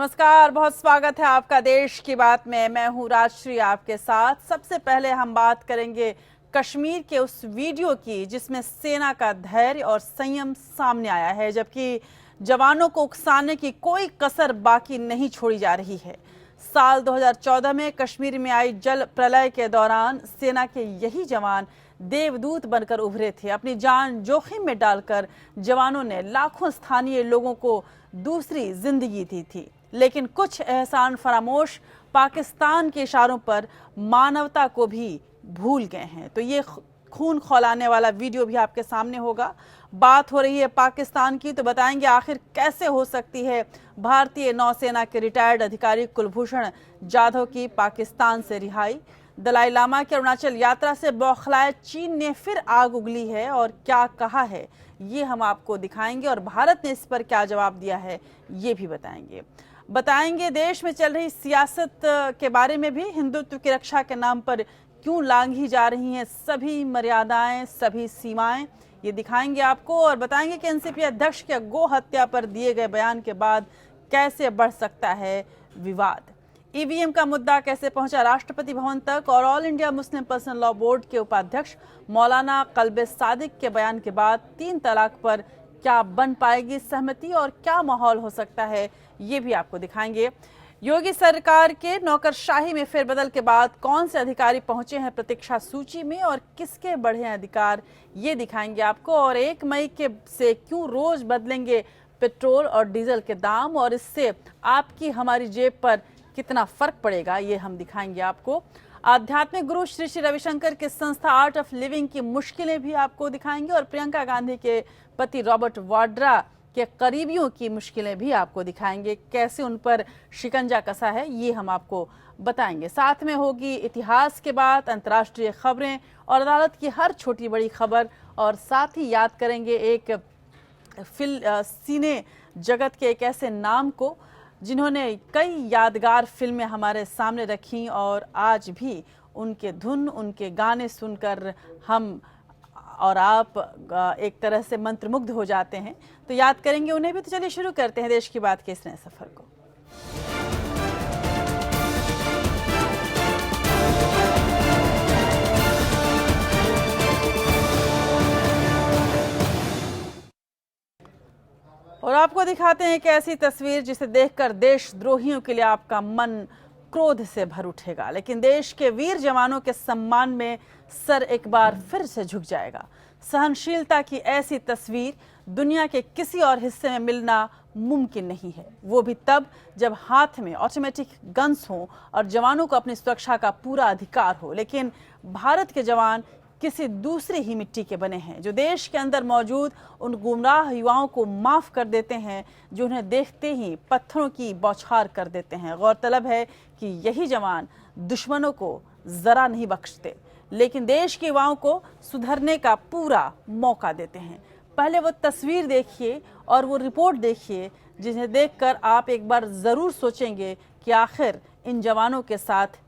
नमस्कार, बहुत स्वागत है आपका देश की बात में। मैं हूं राजश्री आपके साथ। सबसे पहले हम बात करेंगे कश्मीर के उस वीडियो की जिसमें सेना का धैर्य और संयम सामने आया है, जबकि जवानों को उकसाने की कोई कसर बाकी नहीं छोड़ी जा रही है। साल 2014 में कश्मीर में आई जल प्रलय के दौरान सेना के यही जवान देवदूत बनकर उभरे थे। अपनी जान जोखिम में डालकर जवानों ने लाखों स्थानीय लोगों को दूसरी जिंदगी दी थी, लेकिन कुछ एहसान फरामोश पाकिस्तान के इशारों पर मानवता को भी भूल गए हैं। तो ये खून खौलाने वाला वीडियो भी आपके सामने होगा। बात हो रही है पाकिस्तान की, तो बताएंगे आखिर कैसे हो सकती है भारतीय नौसेना के रिटायर्ड अधिकारी कुलभूषण जाधव की पाकिस्तान से रिहाई। दलाई लामा की अरुणाचल यात्रा से बौखलाए चीन ने फिर आग उगली है और क्या कहा है ये हम आपको दिखाएंगे, और भारत ने इस पर क्या जवाब दिया है ये भी बताएंगे देश में चल रही सियासत के बारे में भी। हिंदुत्व की रक्षा के नाम पर क्यों लांघी जा रही हैं सभी मर्यादाएं, सभी सीमाएं, ये दिखाएंगे आपको। और बताएंगे कि एनसीपी अध्यक्ष के गो हत्या पर दिए गए बयान के बाद कैसे बढ़ सकता है विवाद। ईवीएम का मुद्दा कैसे पहुंचा राष्ट्रपति भवन तक, और all India Muslim personal law board के उपाध्यक्ष मौलाना कल्बे सादिक के बयान के बाद 3 तलाक पर क्या बन पाएगी सहमति और क्या माहौल हो सकता है ये भी आपको दिखाएंगे। योगी सरकार के नौकरशाही में फेरबदल के बाद कौन से अधिकारी पहुंचे हैं प्रतीक्षा सूची में और किसके बढ़े अधिकार ये दिखाएंगे आपको। और 1 मई से क्यों रोज बदलेंगे पेट्रोल और डीजल के दाम, और इससे आपकी हमारी जेब पर कितना फर्क पड़ेगा ये हम दिखाएंगे आपको। आध्यात्मिक गुरु श्री श्री रविशंकर के संस्था आर्ट ऑफ लिविंग की मुश्किलें भी आपको दिखाएंगे, और प्रियंका गांधी के पति रॉबर्ट वाड्रा के करीबियों की मुश्किलें भी आपको दिखाएंगे, कैसे उन पर शिकंजा कसा है ये हम आपको बताएंगे। साथ में होगी इतिहास के बाद अंतर्राष्ट्रीय खबरें और अदालत की हर छोटी बड़ी खबर, और साथ ही याद करेंगे एक सिने जगत के एक ऐसे नाम को जिन्होंने कई यादगार फिल्में हमारे सामने रखी, और आज भी उनके धुन, उनके गाने सुनकर हम और आप एक तरह से मंत्रमुग्ध हो जाते हैं। तो याद करेंगे उन्हें भी। तो चलिए शुरू करते हैं देश की बात के इस नए सफर को। और आपको दिखाते हैं एक ऐसी तस्वीर जिसे देखकर देशद्रोहियों के लिए आपका मन क्रोध से भर उठेगा, लेकिन देश के वीर जवानों के सम्मान में सर एक बार फिर से झुक जाएगा। सहनशीलता की ऐसी तस्वीर दुनिया के किसी और हिस्से में मिलना मुमकिन नहीं है, वो भी तब जब हाथ में ऑटोमेटिक गन्स हों और जवानों को अपनी सुरक्षा का पूरा अधिकार हो। लेकिन भारत के जवान किसी दूसरी ही मिट्टी के बने हैं, जो देश के अंदर मौजूद उन गुमराह युवाओं को माफ कर देते हैं जो उन्हें देखते ही पत्थरों की बौछार कर देते हैं। गौरतलब है कि यही जवान दुश्मनों को जरा नहीं बख्शते, लेकिन देश के युवाओं को सुधरने का पूरा मौका देते हैं। पहले वो तस्वीर देखिए और वो रिपोर्ट देखिए, जिन्हें देखकर आप एक बार जरूर सोचेंगे कि आखिर इन जवानों के साथ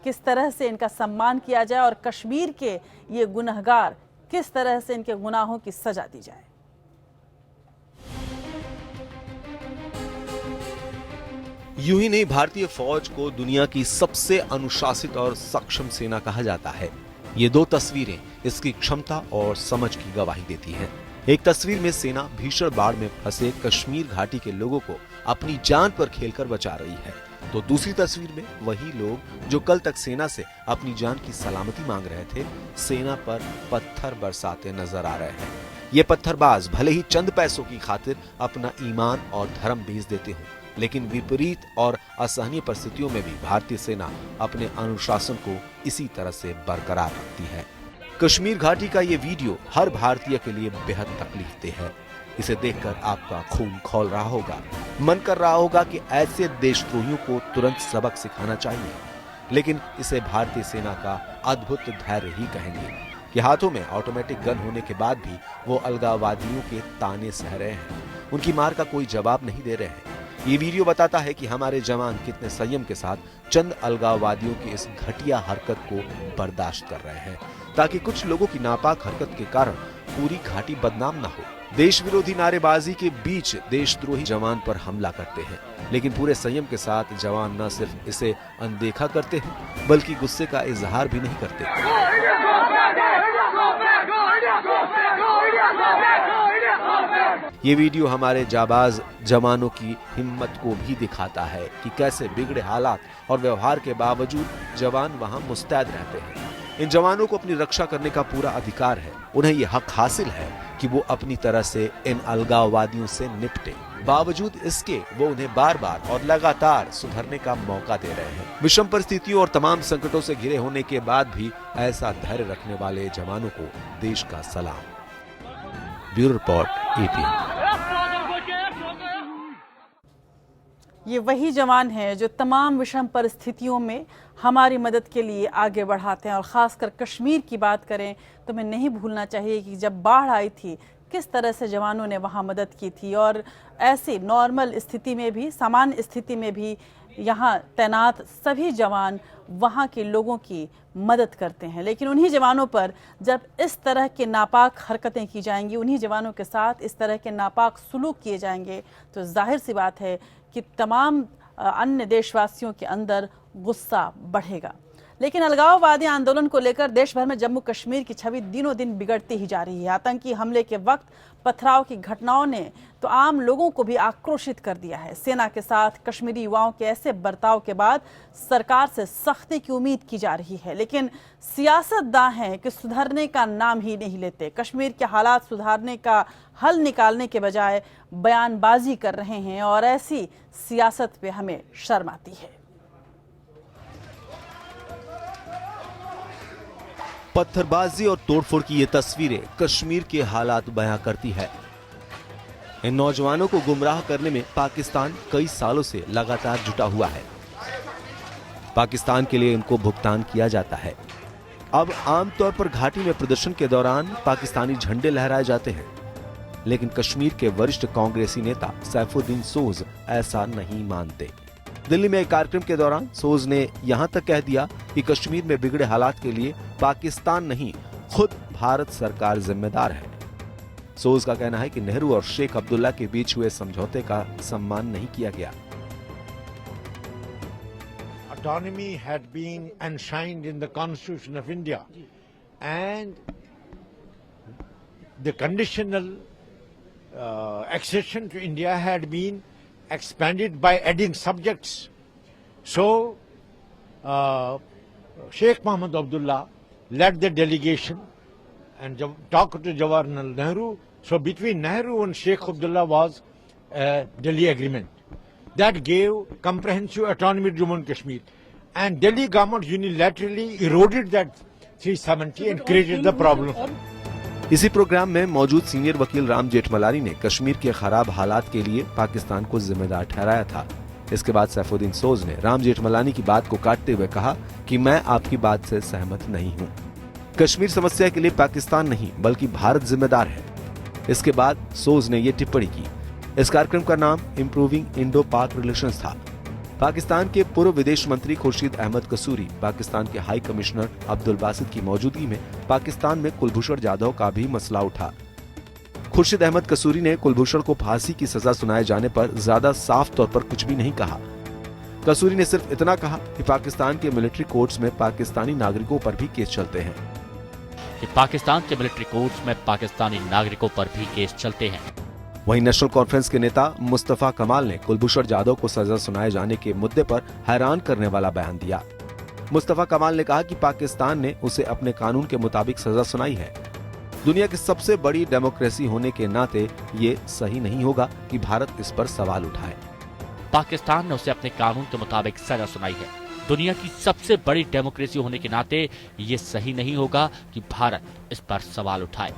किस तरह से इनका सम्मान किया जाए और कश्मीर के ये गुनहगार किस तरह से इनके गुनाहों की सजा दी जाए। यूं ही नहीं, भारतीय फौज को दुनिया की सबसे अनुशासित और सक्षम सेना कहा जाता है। ये 2 तस्वीरें इसकी क्षमता और समझ की गवाही देती हैं। एक तस्वीर में सेना भीषण बाढ़ में फंसे कश्मीर घाटी के लोगों को अपनी जान पर खेलकर बचा रही है, तो दूसरी तस्वीर में वही लोग जो कल तक सेना से अपनी जान की सलामती मांग रहे थे, सेना पर पत्थर बरसाते नजर आ रहे हैं। ये पत्थरबाज भले ही चंद पैसों की खातिर अपना ईमान और धर्म बेच देते हों, लेकिन विपरीत और असहनीय परिस्थितियों में भी भारतीय सेना अपने अनुशासन को इसी तरह से बरकरार रखती है। कश्मीर घाटी का ये वीडियो हर भारतीय के लिए बेहद तकलीफदेह है। इसे देखकर आपका खून खौल रहा होगा, मन कर रहा होगा कि ऐसे देशद्रोहियों को तुरंत सबक सिखाना चाहिए, लेकिन इसे भारतीय सेना का अद्भुत धैर्य ही कहेंगे कि हाथों में ऑटोमेटिक गन होने के बाद भी वो अलगाववादियों के ताने सह रहे हैं, उनकी मार का कोई जवाब नहीं दे रहे हैं। ये वीडियो बताता है कि हमारे जवान कितने संयम के साथ चंद अलगाववादियों की इस घटिया हरकत को बर्दाश्त कर रहे हैं, ताकि कुछ लोगों की नापाक हरकत के कारण पूरी घाटी बदनाम न हो। देश विरोधी नारेबाजी के बीच देशद्रोही जवान पर हमला करते हैं, लेकिन पूरे संयम के साथ जवान न सिर्फ इसे अनदेखा करते हैं बल्कि गुस्से का इजहार भी नहीं करते। ये वीडियो हमारे जाबाज जवानों की हिम्मत को भी दिखाता है कि कैसे बिगड़े हालात और व्यवहार के बावजूद जवान वहां मुस्तैद रहते हैं। इन जवानों को अपनी रक्षा करने का पूरा अधिकार है। उन्हें ये हक हासिल है कि वो अपनी तरह से इन अलगाववादियों से निपटे। बावजूद इसके वो उन्हें बार बार और लगातार सुधरने का मौका दे रहे हैं। विषम परिस्थितियों और तमाम संकटों से घिरे होने के बाद भी ऐसा धैर्य रखने वाले जवानों को देश का सलाम। Bureau report APN। ये वही जवान हैं जो तमाम विषम परिस्थितियों में हमारी मदद के लिए आगे बढ़ाते हैं। और ख़ासकर कश्मीर की बात करें तो हमें नहीं भूलना चाहिए कि जब बाढ़ आई थी किस तरह से जवानों ने वहाँ मदद की थी। और ऐसी नॉर्मल स्थिति में भी, सामान्य स्थिति में भी यहाँ तैनात सभी जवान वहाँ के लोगों की मदद करते हैं। लेकिन उन्हीं जवानों पर जब इस तरह के नापाक हरकतें की जाएंगी, उन्हीं जवानों के साथ इस तरह के नापाक सुलूक किए जाएंगे, तो जाहिर सी बात है कि तमाम अन्य देशवासियों के अंदर गुस्सा बढ़ेगा। लेकिन अलगाववादी आंदोलन को लेकर देश भर में जम्मू कश्मीर की छवि दिनों दिन बिगड़ती ही जा रही है। आतंकी हमले के वक्त पथराव की घटनाओं ने तो आम लोगों को भी आक्रोशित कर दिया है। सेना के साथ कश्मीरी युवाओं के ऐसे बर्ताव के बाद सरकार से सख्ती की उम्मीद की जा रही है, लेकिन सियासतदान हैं कि सुधरने का नाम ही नहीं लेते। कश्मीर के हालात सुधारने का हल निकालने के बजाय बयानबाजी कर रहे हैं और ऐसी सियासत पे हमें शर्म आती है। पत्थरबाजी और तोड़फोड़ की ये तस्वीरें कश्मीर के हालात बयां करती है। इन नौजवानों को गुमराह करने में पाकिस्तान कई सालों से लगातार जुटा हुआ है। पाकिस्तान के लिए इनको भुगतान किया जाता है। अब आमतौर पर घाटी में प्रदर्शन के दौरान पाकिस्तानी झंडे लहराए जाते हैं, लेकिन कश्मीर के वरिष्ठ कांग्रेसी नेता सैफुद्दीन सोज ऐसा नहीं मानते। दिल्ली में एक कार्यक्रम के दौरान सोज ने यहां तक कह दिया कि कश्मीर में बिगड़े हालात के लिए पाकिस्तान नहीं, खुद भारत सरकार जिम्मेदार है। सोज का कहना है कि नेहरू और शेख अब्दुल्ला के बीच हुए समझौते का सम्मान नहीं किया गया। Autonomy had been enshrined in the Constitution of India, and the conditional accession to India had been expanded by adding subjects. So, Sheikh Mohammed Abdullah led the delegation and talked to Jawaharlal Nehru. So, between Nehru and Sheikh Abdullah was a Delhi agreement that gave comprehensive autonomy to Jammu and Kashmir. And Delhi government unilaterally eroded that 370 and created the problem. इसी programme में मौजूद senior वकील राम जेठमलानी ने कश्मीर के खराब हालात के लिए पाकिस्तान को जिम्मेदार ठहराया था। इसके बाद सैफुद्दीन सोज ने राम जेठमलानी की बात को काटते हुए कहा कि मैं आपकी बात से सहमत नहीं हूं। कश्मीर समस्या के लिए पाकिस्तान नहीं बल्कि भारत जिम्मेदार है। इसके बाद सोज ने ये टिप्पणी की। इस कार्यक्रम का नाम इम्प्रूविंग इंडो पाक रिलेशंस था। पाकिस्तान के पूर्व विदेश मंत्री खुर्शीद अहमद कसूरी, पाकिस्तान के हाई कमिश्नर अब्दुल बासित की मौजूदगी में पाकिस्तान में कुलभूषण जाधव का भी मसला उठा। खुर्शीद अहमद कसूरी ने कुलभूषण को फांसी की सजा सुनाए जाने पर ज्यादा साफ तौर पर कुछ भी नहीं कहा। कसूरी ने सिर्फ इतना कहा कि पाकिस्तान के मिलिट्री कोर्ट्स में पाकिस्तानी नागरिकों पर भी केस चलते हैं। पाकिस्तान के मिलिट्री कोर्ट्स में पाकिस्तानी नागरिकों पर भी केस चलते हैं। वहीं नेशनल कॉन्फ्रेंस के नेता मुस्तफा कमाल ने कुलभूषण जाधव को सजा सुनाए जाने के मुद्दे पर हैरान करने वाला बयान दिया। मुस्तफा कमाल ने कहा कि पाकिस्तान ने उसे अपने कानून के मुताबिक सजा सुनाई है। दुनिया की सबसे बड़ी डेमोक्रेसी होने के नाते ये सही नहीं होगा कि भारत इस पर सवाल उठाए। पाकिस्तान ने उसे अपने कानून के मुताबिक सजा सुनाई है। दुनिया की सबसे बड़ी डेमोक्रेसी होने के नाते ये सही नहीं होगा कि भारत इस पर सवाल उठाए।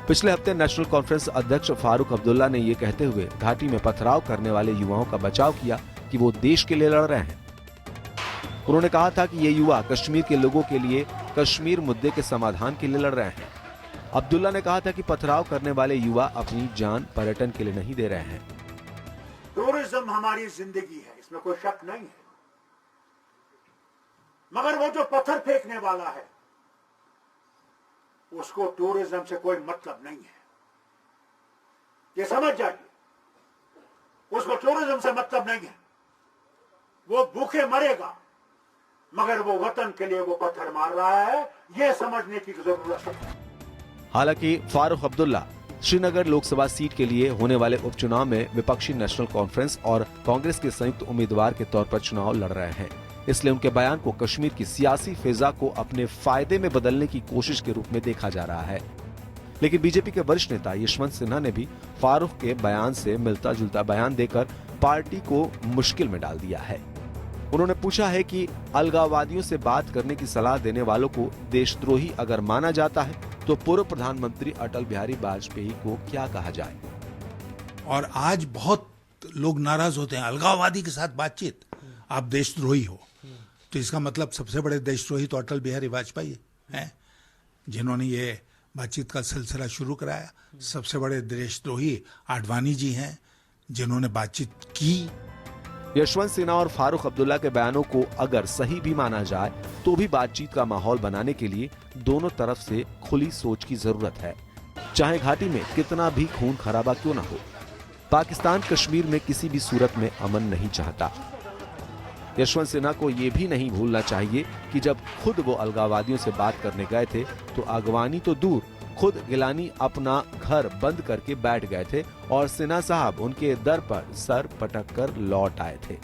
पिछले हफ्ते नेशनल कॉन्फ्रेंस अध्यक्ष फारूक अब्दुल्ला ने ये कहते हुए घाटी में पथराव करने वाले युवाओं का बचाव किया कि वो देश के लिए लड़ रहे हैं। उन्होंने कहा था कि ये युवा कश्मीर के लोगों के लिए, कश्मीर मुद्दे के समाधान के लिए लड़ रहे हैं। अब्दुल्ला ने कहा था कि पथराव करने वाले युवा अपनी जान पर्यटन के लिए नहीं दे रहे हैं। टूरिज्म हमारी जिंदगी है, इसमें कोई शक नहीं है, मगर वो जो पत्थर फेंकने वाला है उसको टूरिज्म से कोई मतलब नहीं है। ये समझ जाइए, उसको टूरिज्म से मतलब नहीं है। वो भूखे मरेगा, मगर वो वतन के लिए वो पत्थर मार रहा है, ये समझने की जरूरत है। हालांकि फारूक अब्दुल्ला श्रीनगर लोकसभा सीट के लिए होने वाले उपचुनाव में विपक्षी नेशनल कॉन्फ्रेंस और कांग्रेस के संयुक्त उम्मीदवार के तौर पर चुनाव लड़ रहे हैं, इसलिए उनके बयान को कश्मीर की सियासी फिजा को अपने फायदे में बदलने की कोशिश के रूप में देखा जा रहा है। लेकिन बीजेपी के वरिष्ठ नेता यशवंत सिन्हा ने भी फारूक के बयान से मिलता जुलता बयान देकर पार्टी को मुश्किल में डाल दिया है। उन्होंने पूछा है कि अलगाववादियों से बात करने की सलाह देने वालों को देशद्रोही अगर माना जाता है तो पूर्व प्रधानमंत्री अटल बिहारी वाजपेयी को क्या कहा जाए। और आज बहुत लोग नाराज होते हैं, अलगाववादी के साथ बातचीत, आप देशद्रोही हो। तो इसका मतलब सबसे बड़े देशद्रोही तो अटल बिहारी वाजपेयी हैं, जिन्होंने ये बातचीत का सिलसिला शुरू कराया। सबसे बड़े देशद्रोही आडवाणी जी हैं, जिन्होंने बातचीत की। यशवंत सिन्हा और फारूक अब्दुल्ला के बयानों को अगर सही भी माना जाए तो भी बातचीत का माहौल बनाने के लिए दोनों तरफ से खुली सोच की जरूरत है, चाहे घाटी में कितना भी खून खराबा क्यों न हो। पाकिस्तान कश्मीर में किसी भी सूरत में अमन नहीं चाहता। यशवंत सिन्हा को ये भी नहीं भूलना चाहिए कि जब खुद वो अलगाववादियों से बात करने गए थे तो अगवानी तो दूर, खुद गिलानी अपना घर बंद करके बैठ गए थे और सिन्हा साहब उनके दर पर सर पटक कर लौट आए थे।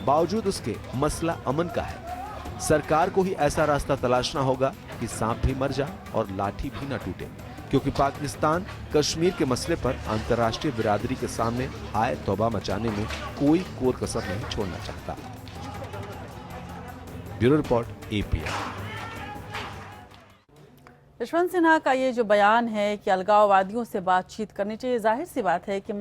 बावजूद उसके मसला अमन का है। सरकार को ही ऐसा रास्ता तलाशना होगा कि सांप भी मर जाए और लाठी भी न टूटे, क्योंकि पाकिस्तान कश्मीर के मसले पर अंतर्राष्ट्रीय बिरादरी के सामने आए तौबा मचाने में कोई कोर कसर नहीं छोड़ना चाहता। Bureau report, API। Yashwant Sinha का ये जो बयान है कि अलगाववादियों से बातचीत करनी चाहिए, जाहिर सी बात है कि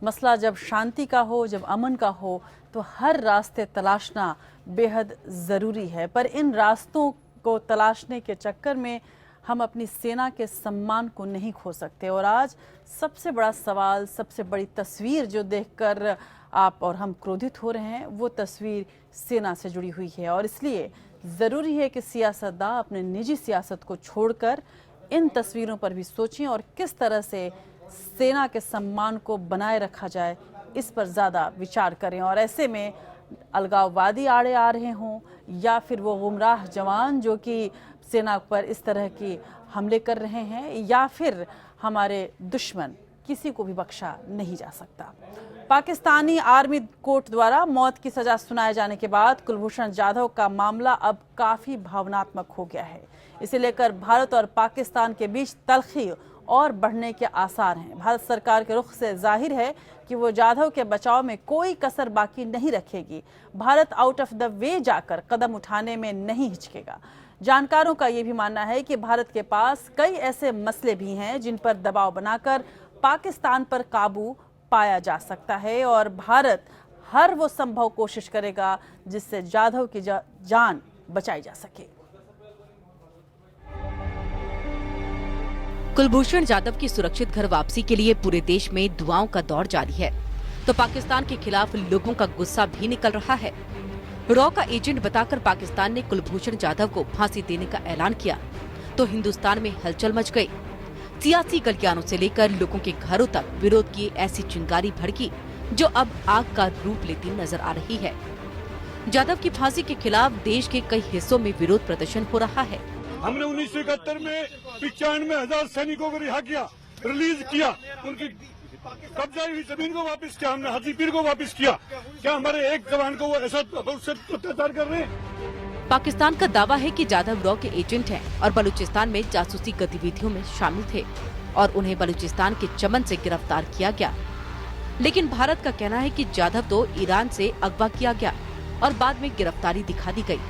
मसला जब शांति का हो, जब अमन का हो, तो हर रास्ते तलाशना बेहद ज़रूरी है। पर इन रास्तों को तलाशने के चक्कर में हम अपनी सेना के सम्मान को नहीं खो सकते। और आज सबसे बड़ा सवाल, सबसे बड़ी तस्वीर जो देखकर आप और हम क्रोधित हो रहे हैं, वो तस्वीर सेना से जुड़ी हुई है। और इसलिए ज़रूरी है कि सियासतदान अपने निजी सियासत को छोड़कर इन तस्वीरों पर भी सोचें और किस तरह से सेना के सम्मान को बनाए रखा जाए, इस पर ज़्यादा विचार करें। और ऐसे में अलगाववादी आड़े आ रहे हों या फिर वो गुमराह जवान जो कि सेना पर इस तरह की हमले कर रहे हैं, या फिर हमारे दुश्मन, किसी को भी बख्शा नहीं जा सकता। पाकिस्तानी आर्मी कोर्ट द्वारा मौत की सजा सुनाए जाने के बाद कुलभूषण जाधव का मामला अब काफ़ी भावनात्मक हो गया है। इसे लेकर भारत और पाकिस्तान के बीच तल्खी और बढ़ने के आसार हैं। भारत सरकार के रुख से जाहिर है कि वो जाधव के बचाव में कोई कसर बाकी नहीं रखेगी। Bharat out of the way जाकर कदम उठाने में नहीं हिचकेगा। जानकारों का ये भी मानना है कि भारत के पास कई ऐसे मसले भी हैं जिन पर दबाव बनाकर पाकिस्तान पर काबू पाया जा सकता है और भारत हर वो संभव कोशिश करेगा जिससे जाधव की जान बचाई जा सके। कुलभूषण जाधव की सुरक्षित घर वापसी के लिए पूरे देश में दुआओं का दौर जारी है, तो पाकिस्तान के खिलाफ लोगों का गुस्सा भी निकल रहा है। रॉ का एजेंट बताकर पाकिस्तान ने कुलभूषण जाधव को फांसी देने का ऐलान किया तो हिंदुस्तान में हलचल मच गई। सियासी गलियारों से लेकर लोगों के घरों तक विरोध की ऐसी चिंगारी भड़की जो अब आग का रूप लेती नजर आ रही है। जाधव की फांसी के खिलाफ देश के कई हिस्सों में विरोध प्रदर्शन हो रहा है। हमने 1971 में 95,000 सैनिकों को रिहा किया, रिलीज किया, उनकी कब्जा हुई जमीन को वापस किया, हमने हाजीपीर को वापस किया। क्या हमारे एक जवान को वो ऐसा अत्याचार कर रहे हैं? पाकिस्तान का दावा है कि जाधव रॉ के एजेंट हैं और बलूचिस्तान में जासूसी गतिविधियों में शामिल थे और उन्हें बलूचिस्तान के चमन से गिरफ्तार किया गया। लेकिन भारत का कहना है कि जाधव तो ईरान से अगवा किया गया और बाद में गिरफ्तारी दिखा दी गई।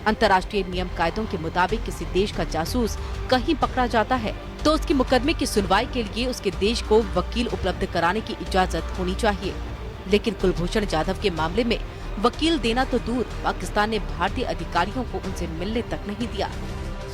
अंतर्राष्ट्रीय नियम कायदों के मुताबिक किसी देश का जासूस कहीं पकड़ा जाता है तो उसकी मुकदमे की सुनवाई के लिए उसके देश को वकील उपलब्ध कराने की इजाजत होनी चाहिए। लेकिन कुलभूषण जाधव के मामले में वकील देना तो दूर, पाकिस्तान ने भारतीय अधिकारियों को उनसे मिलने तक नहीं दिया।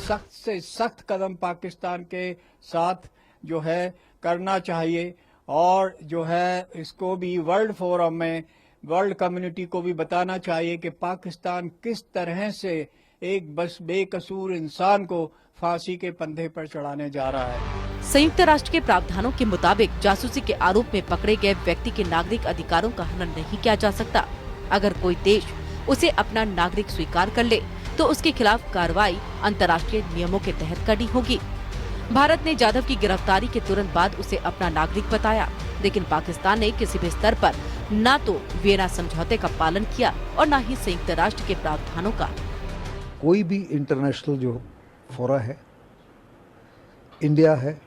सख्त से सख्त कदम पाकिस्तान के साथ जो है करना चाहिए और जो है इसको भी वर्ल्ड फोरम में वर्ल्ड कम्युनिटी को भी बताना चाहिए कि पाकिस्तान किस तरह से एक बस बेकसूर इंसान को फांसी के पंधे पर चढ़ाने जा रहा है। संयुक्त राष्ट्र के प्रावधानों के मुताबिक जासूसी के आरोप में पकड़े गए व्यक्ति के नागरिक अधिकारों का हनन नहीं किया जा सकता। अगर कोई देश उसे अपना नागरिक स्वीकार कर ले तो उसके खिलाफ कार्रवाई अंतर्राष्ट्रीय नियमों के तहत करनी होगी। भारत ने जाधव की गिरफ्तारी के तुरंत बाद उसे अपना नागरिक बताया, लेकिन पाकिस्तान ने किसी भी स्तर पर न तो वियना समझौते का पालन किया और न ही संयुक्त राष्ट्र के प्रावधानों का। कोई भी इंटरनेशनल जो फोरा है, इंडिया है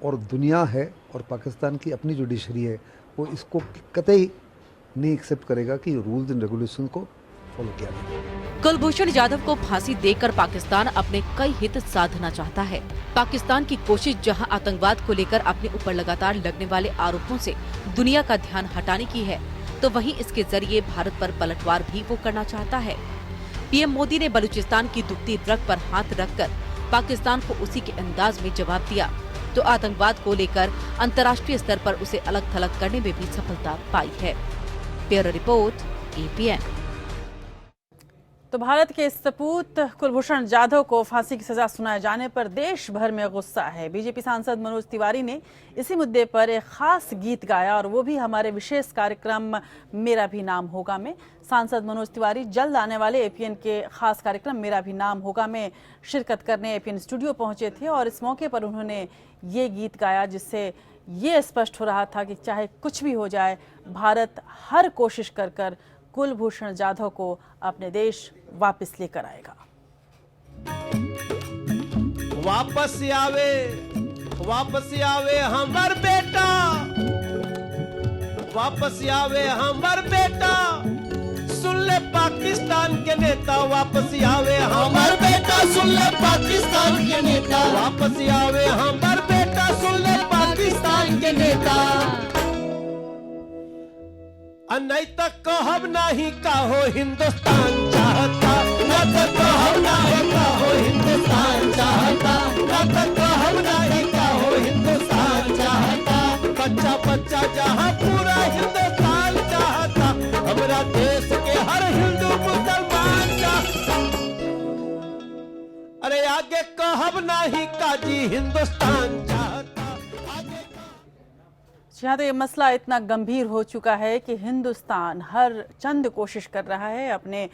और दुनिया है और पाकिस्तान की अपनी जुडिशरी है, वो इसको कतई नहीं एक्सेप्ट करेगा कि रूल्स एंड रेगुलेशन को फॉलो किया जाए। कुलभूषण जाधव को फांसी देकर पाकिस्तान अपने कई हित साधना चाहता है। पाकिस्तान की कोशिश जहां आतंकवाद को लेकर अपने ऊपर लगातार लगने वाले आरोपों से दुनिया का ध्यान हटाने की है, तो वहीं इसके जरिए भारत पर पलटवार भी वो करना चाहता है। पीएम मोदी ने बलूचिस्तान की दुखती रग पर हाथ रखकर पाकिस्तान को उसी के अंदाज में जवाब दिया, तो आतंकवाद को लेकर अंतर्राष्ट्रीय स्तर पर उसे अलग थलग करने में भी सफलता पाई है। Bureau report, APN. तो भारत के सपूत कुलभूषण जाधव को फांसी की सजा सुनाए जाने पर देश भर में गुस्सा है। बीजेपी सांसद मनोज तिवारी ने इसी मुद्दे पर एक खास गीत गाया और वो भी हमारे विशेष कार्यक्रम मेरा भी नाम होगा में। सांसद मनोज तिवारी जल्द आने वाले एपीएन के खास कार्यक्रम मेरा भी नाम होगा में शिरकत करने एपीएन स्टूडियो पहुंचे थे और इस मौके पर उन्होंने ये गीत गाया, जिससे ये स्पष्ट हो रहा था कि चाहे कुछ भी हो जाए, भारत हर कोशिश कर कुलभूषण जाधव को अपने देश वापस लेकर आएगा। वापस आवे हमर बेटा, वापस आवे हमर बेटा, सुन ले पाकिस्तान के नेता, वापस आवे हमर बेटा, सुन ले पाकिस्तान के नेता, वापस आवे हमर बेटा, सुन ले पाकिस्तान के नेता। नहीं तक कहब नहीं का हो हिंदुस्तान चाहता, न तक कहब नहीं का हो हिंदुस्तान चाहता, न तक कहब नहीं का हो हिंदुस्तान चाहता। बच्चा बच्चा जहाँ पूरा हिंदुस्तान चाहता, हमारा देश के हर हिंदू मुसलमान चाहता। अरे आगे कहब नहीं का जी हिंदुस्तान चाहता। यहाँ तो ये मसला इतना गंभीर हो चुका है कि हिंदुस्तान हर चंद कोशिश कर रहा है अपने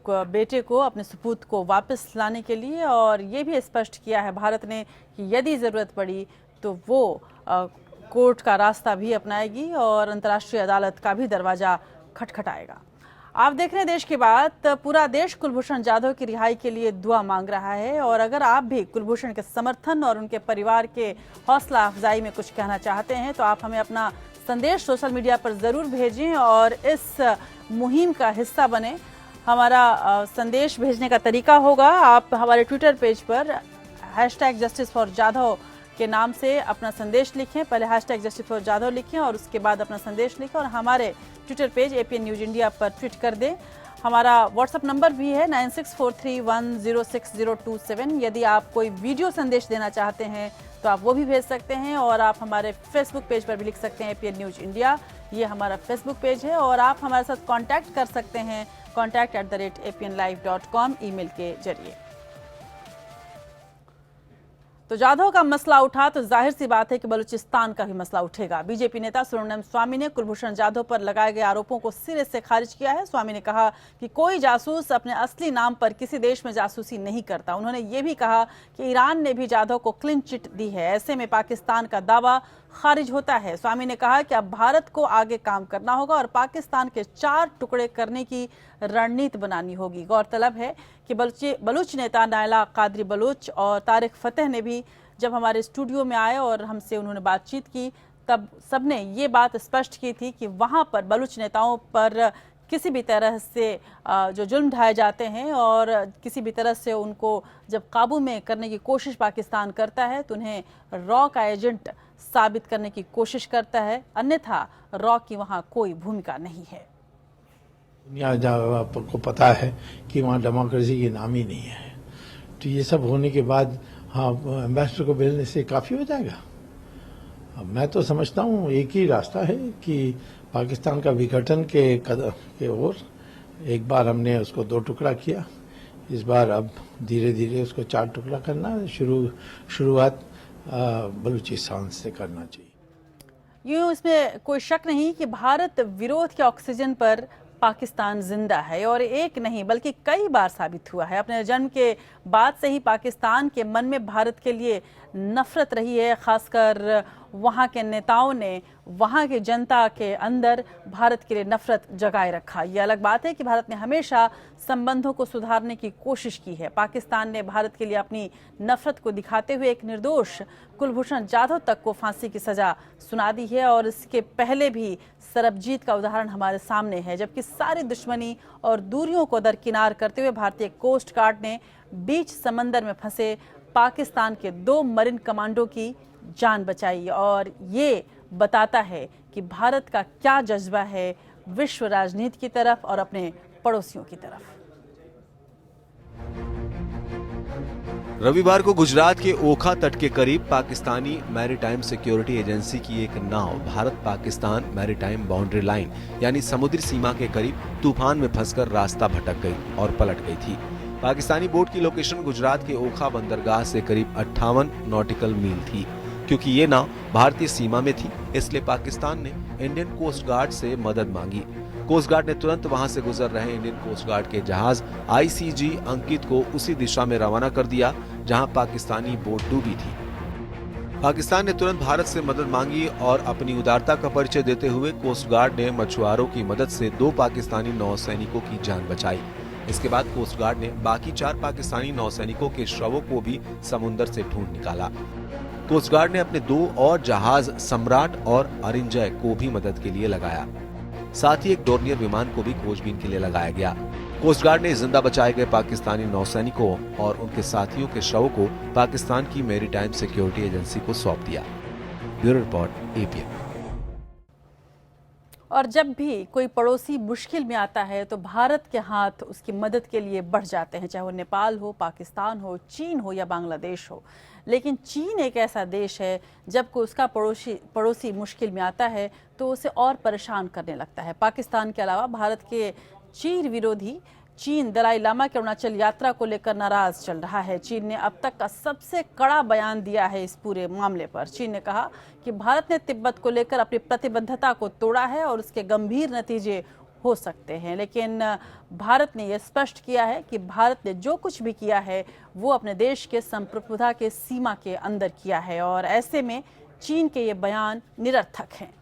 बेटे को, अपने सपूत को वापस लाने के लिए, और ये भी स्पष्ट किया है भारत ने कि यदि ज़रूरत पड़ी तो वो कोर्ट का रास्ता भी अपनाएगी और अंतर्राष्ट्रीय अदालत का भी दरवाज़ा खटखटाएगा। आप देख रहे हैं देश की बात, पूरा देश कुलभूषण जाधव की रिहाई के लिए दुआ मांग रहा है और अगर आप भी कुलभूषण के समर्थन और उनके परिवार के हौसला अफजाई में कुछ कहना चाहते हैं तो आप हमें अपना संदेश सोशल मीडिया पर ज़रूर भेजें और इस मुहिम का हिस्सा बने। हमारा संदेश भेजने का तरीका होगा, आप हमारे ट्विटर पेज पर #JusticeForJadhav के नाम से अपना संदेश लिखें। पहले #JusticeForJadhav लिखें और उसके बाद अपना संदेश लिखें और हमारे Twitter page APN news India पर ट्वीट कर दें। हमारा व्हाट्सएप नंबर भी है 9643106027। यदि आप कोई वीडियो संदेश देना चाहते हैं तो आप वो भी भेज सकते हैं और आप हमारे फेसबुक पेज पर भी लिख सकते हैं एपीएन न्यूज इंडिया, ये हमारा फेसबुक पेज है। और आप हमारे साथ कांटेक्ट कर सकते हैं contact@apnlive.com ईमेल के जरिए। तो जाधव का मसला उठा तो जाहिर सी बात है कि बलूचिस्तान का भी मसला उठेगा। बीजेपी नेता सुब्रमण्यम स्वामी ने कुलभूषण जाधव पर लगाए गए आरोपों को सिरे से खारिज किया है। स्वामी ने कहा कि कोई जासूस अपने असली नाम पर किसी देश में जासूसी नहीं करता। उन्होंने ये भी कहा कि ईरान ने भी जाधव को क्लीन चिट दी है, ऐसे में पाकिस्तान का दावा खारिज होता है। स्वामी ने कहा कि अब भारत को आगे काम करना होगा और पाकिस्तान के 4 टुकड़े करने की रणनीति बनानी होगी। गौरतलब है कि बलूच नेता नायला कादरी बलूच और तारिक फतेह ने भी जब हमारे स्टूडियो में आए और हमसे उन्होंने बातचीत की तब सबने ये बात स्पष्ट की थी कि वहाँ पर बलूच नेताओं पर किसी भी तरह से जो जुल्म ढाए जाते हैं और किसी भी तरह से उनको जब काबू में करने की कोशिश पाकिस्तान करता है तो उन्हें रॉ का एजेंट साबित करने की कोशिश करता है, अन्यथा रॉ की वहाँ कोई भूमिका नहीं है। दुनिया आपको पता है कि वहाँ डेमोक्रेसी की नाम ही नहीं है, तो ये सब होने के बाद हाँ एम्बेसडर को भेजने से काफ़ी हो जाएगा। मैं तो समझता हूँ एक ही रास्ता है कि पाकिस्तान का विघटन के ओर एक बार हमने उसको 2 टुकड़ा किया, इस बार अब धीरे धीरे उसको 4 टुकड़ा करना। शुरुआत बलूचिस्तान से करना चाहिए। यूं इसमें कोई शक नहीं कि भारत विरोध के ऑक्सीजन पर पाकिस्तान जिंदा है और एक नहीं बल्कि कई बार साबित हुआ है। अपने जन्म के बाद से ही पाकिस्तान के मन में भारत के लिए नफरत रही है। खासकर वहाँ के नेताओं ने वहाँ की जनता के अंदर भारत के लिए नफरत जगाए रखा। ये अलग बात है कि भारत ने हमेशा संबंधों को सुधारने की कोशिश की है। पाकिस्तान ने भारत के लिए अपनी नफरत को दिखाते हुए एक निर्दोष कुलभूषण जाधव तक को फांसी की सजा सुना दी है और इसके पहले भी सरबजीत का उदाहरण हमारे सामने है। जबकि सारी दुश्मनी और दूरियों को दरकिनार करते हुए भारतीय कोस्ट गार्ड ने बीच समंदर में फंसे पाकिस्तान के 2 मरीन कमांडो की जान बचाई और ये बताता है कि भारत का क्या जज्बा है विश्व राजनीति की तरफ और अपने पड़ोसियों की तरफ। रविवार को गुजरात के ओखा तट के करीब पाकिस्तानी मैरीटाइम सिक्योरिटी एजेंसी की एक नाव Bharat Pakistan maritime boundary line यानी समुद्री सीमा के करीब तूफान में फंसकर रास्ता भटक गई और पलट गई थी। पाकिस्तानी बोट की लोकेशन गुजरात के ओखा बंदरगाह से करीब 58 नॉटिकल मील थी। क्योंकि ये नाव भारतीय सीमा में थी, इसलिए पाकिस्तान ने इंडियन कोस्ट गार्ड से मदद मांगी। कोस्ट गार्ड ने तुरंत वहां से गुजर रहे इंडियन कोस्ट गार्ड के जहाज ICG अंकित को उसी दिशा में रवाना कर दिया जहां पाकिस्तानी बोट डूबी थी। पाकिस्तान ने तुरंत भारत से मदद मांगी और अपनी उदारता का परिचय देते हुए कोस्ट गार्ड ने मछुआरों की मदद से 2 पाकिस्तानी नौसैनिकों की जान बचाई। इसके बाद कोस्ट गार्ड ने बाकी 4 पाकिस्तानी नौसैनिकों के शवों को भी समुद्र से ढूंढ निकाला। कोस्ट गार्ड ने अपने 2 और जहाज सम्राट और अरिंजय को भी मदद के लिए लगाया। साथ ही एक डोर्नियर विमान को भी खोजबीन के लिए लगाया गया। कोस्ट गार्ड ने जिंदा बचाए गए पाकिस्तानी नौसैनिकों और उनके साथियों के शवों को पाकिस्तान की मैरीटाइम सिक्योरिटी एजेंसी को सौंप दिया। Bureau report, APN। और जब भी कोई पड़ोसी मुश्किल में आता है तो भारत के हाथ उसकी मदद के लिए बढ़ जाते हैं, चाहे वो नेपाल हो, पाकिस्तान हो, चीन हो या बांग्लादेश हो। लेकिन चीन एक ऐसा देश है जब कोई उसका पड़ोसी मुश्किल में आता है तो उसे और परेशान करने लगता है। पाकिस्तान के अलावा भारत के चीन विरोधी चीन दलाई लामा की अरुणाचल यात्रा को लेकर नाराज चल रहा है। चीन ने अब तक का सबसे कड़ा बयान दिया है इस पूरे मामले पर। चीन ने कहा कि भारत ने तिब्बत को लेकर अपनी प्रतिबद्धता को तोड़ा है और उसके गंभीर नतीजे हो सकते हैं। लेकिन भारत ने यह स्पष्ट किया है कि भारत ने जो कुछ भी किया है वो अपने देश के संप्रभुता के सीमा के अंदर किया है और ऐसे में चीन के ये बयान निरर्थक हैं।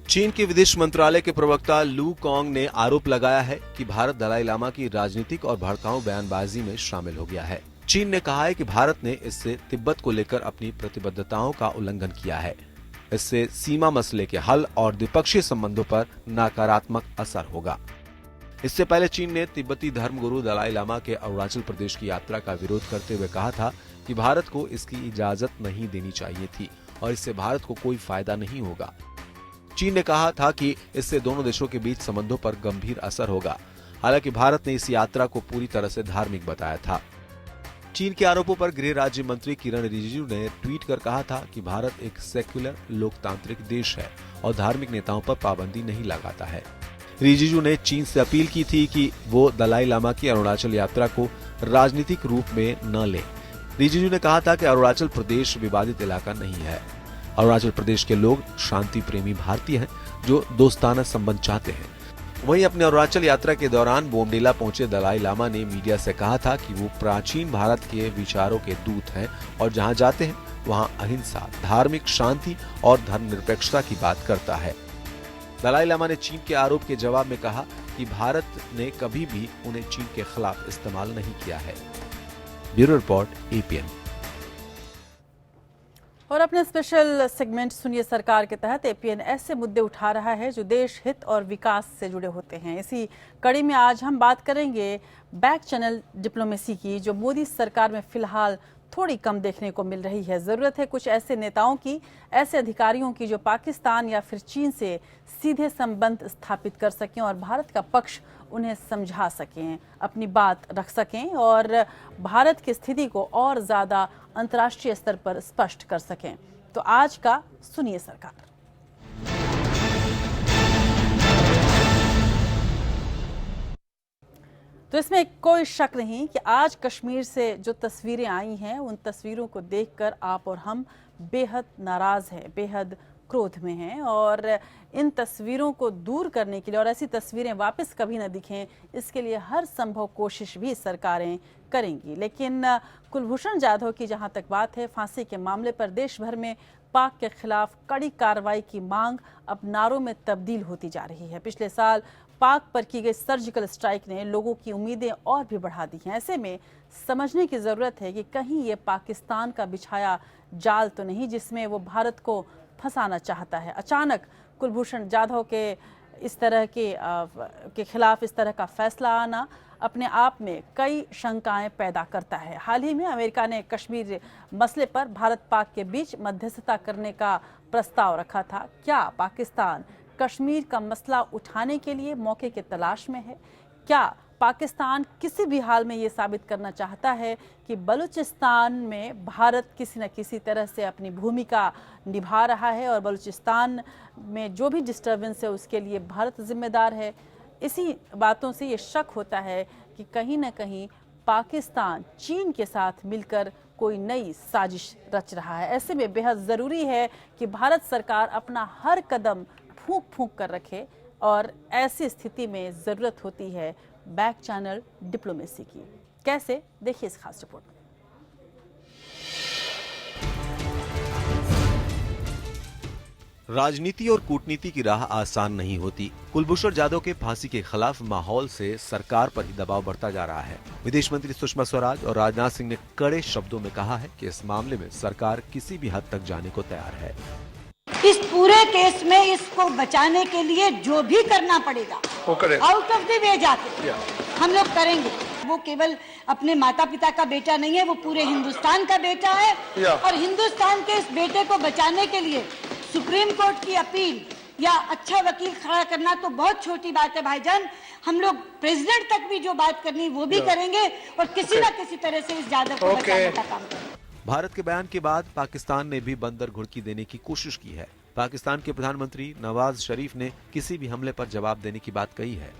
चीन के विदेश मंत्रालय के प्रवक्ता लू कॉन्ग ने आरोप लगाया है कि भारत दलाई लामा की राजनीतिक और भड़काऊ बयानबाजी में शामिल हो गया है। चीन ने कहा है कि भारत ने इससे तिब्बत को लेकर अपनी प्रतिबद्धताओं का उल्लंघन किया है। इससे सीमा मसले के हल और द्विपक्षीय संबंधों पर नकारात्मक असर होगा। इससे पहले चीन ने तिब्बती धर्मगुरु दलाई लामा के अरुणाचल प्रदेश की यात्रा का विरोध करते हुए कहा था कि भारत को इसकी इजाजत नहीं देनी चाहिए थी और इससे भारत को कोई फायदा नहीं होगा। चीन ने कहा था कि इससे दोनों देशों के बीच संबंधों पर गंभीर असर होगा। हालांकि भारत ने इस यात्रा को पूरी तरह से धार्मिक बताया था। चीन के आरोपों पर गृह राज्य मंत्री किरण रिजिजू ने ट्वीट कर कहा था कि भारत एक सेक्युलर लोकतांत्रिक देश है और धार्मिक नेताओं पर पाबंदी नहीं लगाता है। रिजिजू ने चीन से अपील की थी कि वो दलाई लामा की अरुणाचल यात्रा को राजनीतिक रूप में न ले। रिजिजू ने कहा था कि अरुणाचल प्रदेश विवादित इलाका नहीं है। अरुणाचल प्रदेश के लोग शांति प्रेमी भारतीय हैं जो दोस्ताना संबंध चाहते हैं। वहीं अपने अरुणाचल यात्रा के दौरान बोमडीला पहुंचे दलाई लामा ने मीडिया से कहा था कि वो प्राचीन भारत के विचारों के दूत हैं और जहां जाते हैं वहां अहिंसा, धार्मिक शांति और धर्मनिरपेक्षता की बात करता है। दलाई लामा ने चीन के आरोप के जवाब में कहा कि भारत ने कभी भी उन्हें चीन के खिलाफ इस्तेमाल नहीं किया है। Bureau report, APN। और अपने स्पेशल सेगमेंट सुनिए सरकार के तहत APN ऐसे मुद्दे उठा रहा है जो देश हित और विकास से जुड़े होते हैं। इसी कड़ी में आज हम बात करेंगे बैक चैनल डिप्लोमेसी की, जो मोदी सरकार में फिलहाल थोड़ी कम देखने को मिल रही है। जरूरत है कुछ ऐसे नेताओं की, ऐसे अधिकारियों की जो पाकिस्तान या फिर चीन से सीधे संबंध स्थापित कर सकें और भारत का पक्ष उन्हें समझा सकें, अपनी बात रख सकें और भारत की स्थिति को और ज्यादा अंतर्राष्ट्रीय स्तर पर स्पष्ट कर सकें। तो आज का सुनिए सरकार। तो तो इसमें कोई शक नहीं कि आज कश्मीर से जो तस्वीरें आई हैं उन तस्वीरों को देखकर आप और हम बेहद नाराज हैं, बेहद क्रोध में हैं और इन तस्वीरों को दूर करने के लिए और ऐसी तस्वीरें वापस कभी न दिखें इसके लिए हर संभव कोशिश भी सरकारें करेंगी। लेकिन कुलभूषण जाधव की जहां तक बात है, फांसी के मामले पर देश भर में पाक के खिलाफ कड़ी कार्रवाई की मांग अब नारों में तब्दील होती जा रही है। पिछले साल पाक पर की गई सर्जिकल स्ट्राइक ने लोगों की उम्मीदें और भी बढ़ा दी हैं। ऐसे में समझने की जरूरत है कि कहीं ये पाकिस्तान का बिछाया जाल तो नहीं जिसमें वो भारत को फंसाना चाहता है। अचानक कुलभूषण जाधव के इस तरह के खिलाफ इस तरह का फैसला आना अपने आप में कई शंकाएं पैदा करता है। हाल ही में अमेरिका ने कश्मीर मसले पर भारत पाक के बीच मध्यस्थता करने का प्रस्ताव रखा था। क्या पाकिस्तान कश्मीर का मसला उठाने के लिए मौके की तलाश में है? क्या पाकिस्तान किसी भी हाल में ये साबित करना चाहता है कि बलूचिस्तान में भारत किसी न किसी तरह से अपनी भूमिका निभा रहा है और बलूचिस्तान में जो भी डिस्टर्बेंस है उसके लिए भारत जिम्मेदार है? इसी बातों से ये शक होता है कि कहीं न कहीं पाकिस्तान चीन के साथ मिलकर कोई नई साजिश रच रहा है। ऐसे में बेहद ज़रूरी है कि भारत सरकार अपना हर कदम फूंक फूंक कर रखे और ऐसी स्थिति में ज़रूरत होती है बैक चैनल डिप्लोमेसी की। कैसे, देखिए इस खास रिपोर्ट में। राजनीति और कूटनीति की राह आसान नहीं होती। कुलभूषण जाधव के फांसी के खिलाफ माहौल से सरकार पर ही दबाव बढ़ता जा रहा है। विदेश मंत्री सुषमा स्वराज और राजनाथ सिंह ने कड़े शब्दों में कहा है कि इस मामले में सरकार किसी भी हद तक जाने को तैयार है। इस पूरे केस में इसको बचाने के लिए जो भी करना पड़ेगा वो करें, आउट ऑफ द वे जाके हम लोग करेंगे। वो केवल अपने माता पिता का बेटा नहीं है, वो पूरे हिंदुस्तान का बेटा है और हिंदुस्तान के इस बेटे को बचाने के लिए सुप्रीम कोर्ट की अपील या अच्छा वकील खड़ा करना तो बहुत छोटी बात है भाईजान। हम लोग प्रेसिडेंट तक भी जो बात करनी वो भी करेंगे और किसी न किसी तरह से इस जाधव को बचाने का काम करेंगे। भारत के बयान के बाद पाकिस्तान ने भी बंदर घुड़की देने की कोशिश की है। पाकिस्तान के प्रधानमंत्री नवाज शरीफ ने किसी भी हमले पर जवाब देने की बात कही है।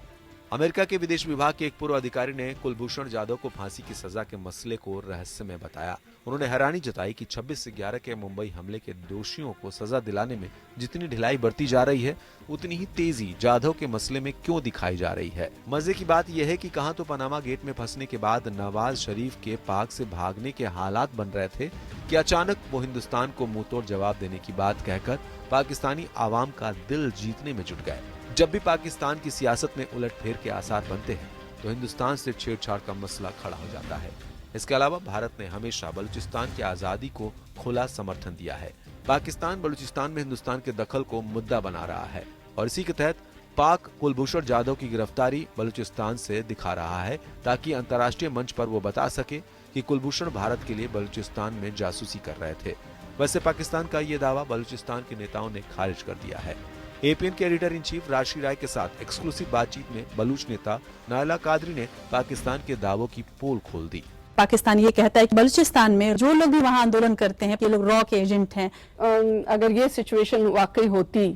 अमेरिका के विदेश विभाग के एक पूर्व अधिकारी ने कुलभूषण जाधव को फांसी की सजा के मसले को रहस्यमय बताया। उन्होंने हैरानी जताई कि 26 से 11 के मुंबई हमले के दोषियों को सजा दिलाने में जितनी ढिलाई बरती जा रही है उतनी ही तेजी जाधव के मसले में क्यों दिखाई जा रही है। मजे की बात यह है कि कहां तो पनामा गेट में फंसने के बाद नवाज शरीफ के पाक से भागने के हालात बन रहे थे कि अचानक वो हिंदुस्तान को मुंहतोड़ जवाब देने की बात कहकर पाकिस्तानी आवाम का दिल जीतने में जुट गए। जब भी पाकिस्तान की सियासत में उलटफेर के आसार बनते हैं तो हिंदुस्तान से छेड़छाड़ का मसला खड़ा हो जाता है। इसके अलावा भारत ने हमेशा बलूचिस्तान की आजादी को खुला समर्थन दिया है। पाकिस्तान बलूचिस्तान में हिंदुस्तान के दखल को मुद्दा बना रहा है और इसी के तहत पाक कुलभूषण जाधव की गिरफ्तारी बलूचिस्तान से दिखा रहा है ताकि अंतर्राष्ट्रीय मंच पर वो बता सके कि कुलभूषण भारत के लिए बलूचिस्तान में जासूसी कर रहे थे। वैसे पाकिस्तान का ये दावा बलूचिस्तान के नेताओं ने खारिज कर दिया है। एपीएन के एडिटर इन चीफ राशि राय के साथ एक्सक्लूसिव बातचीत में बलूच नेता नायला कादरी ने पाकिस्तान के दावों की पोल खोल दी। पाकिस्तान ये कहता है कि बलूचिस्तान में जो लोग भी वहाँ आंदोलन करते हैं ये लोग रॉ के एजेंट हैं। अगर ये सिचुएशन वाकई होती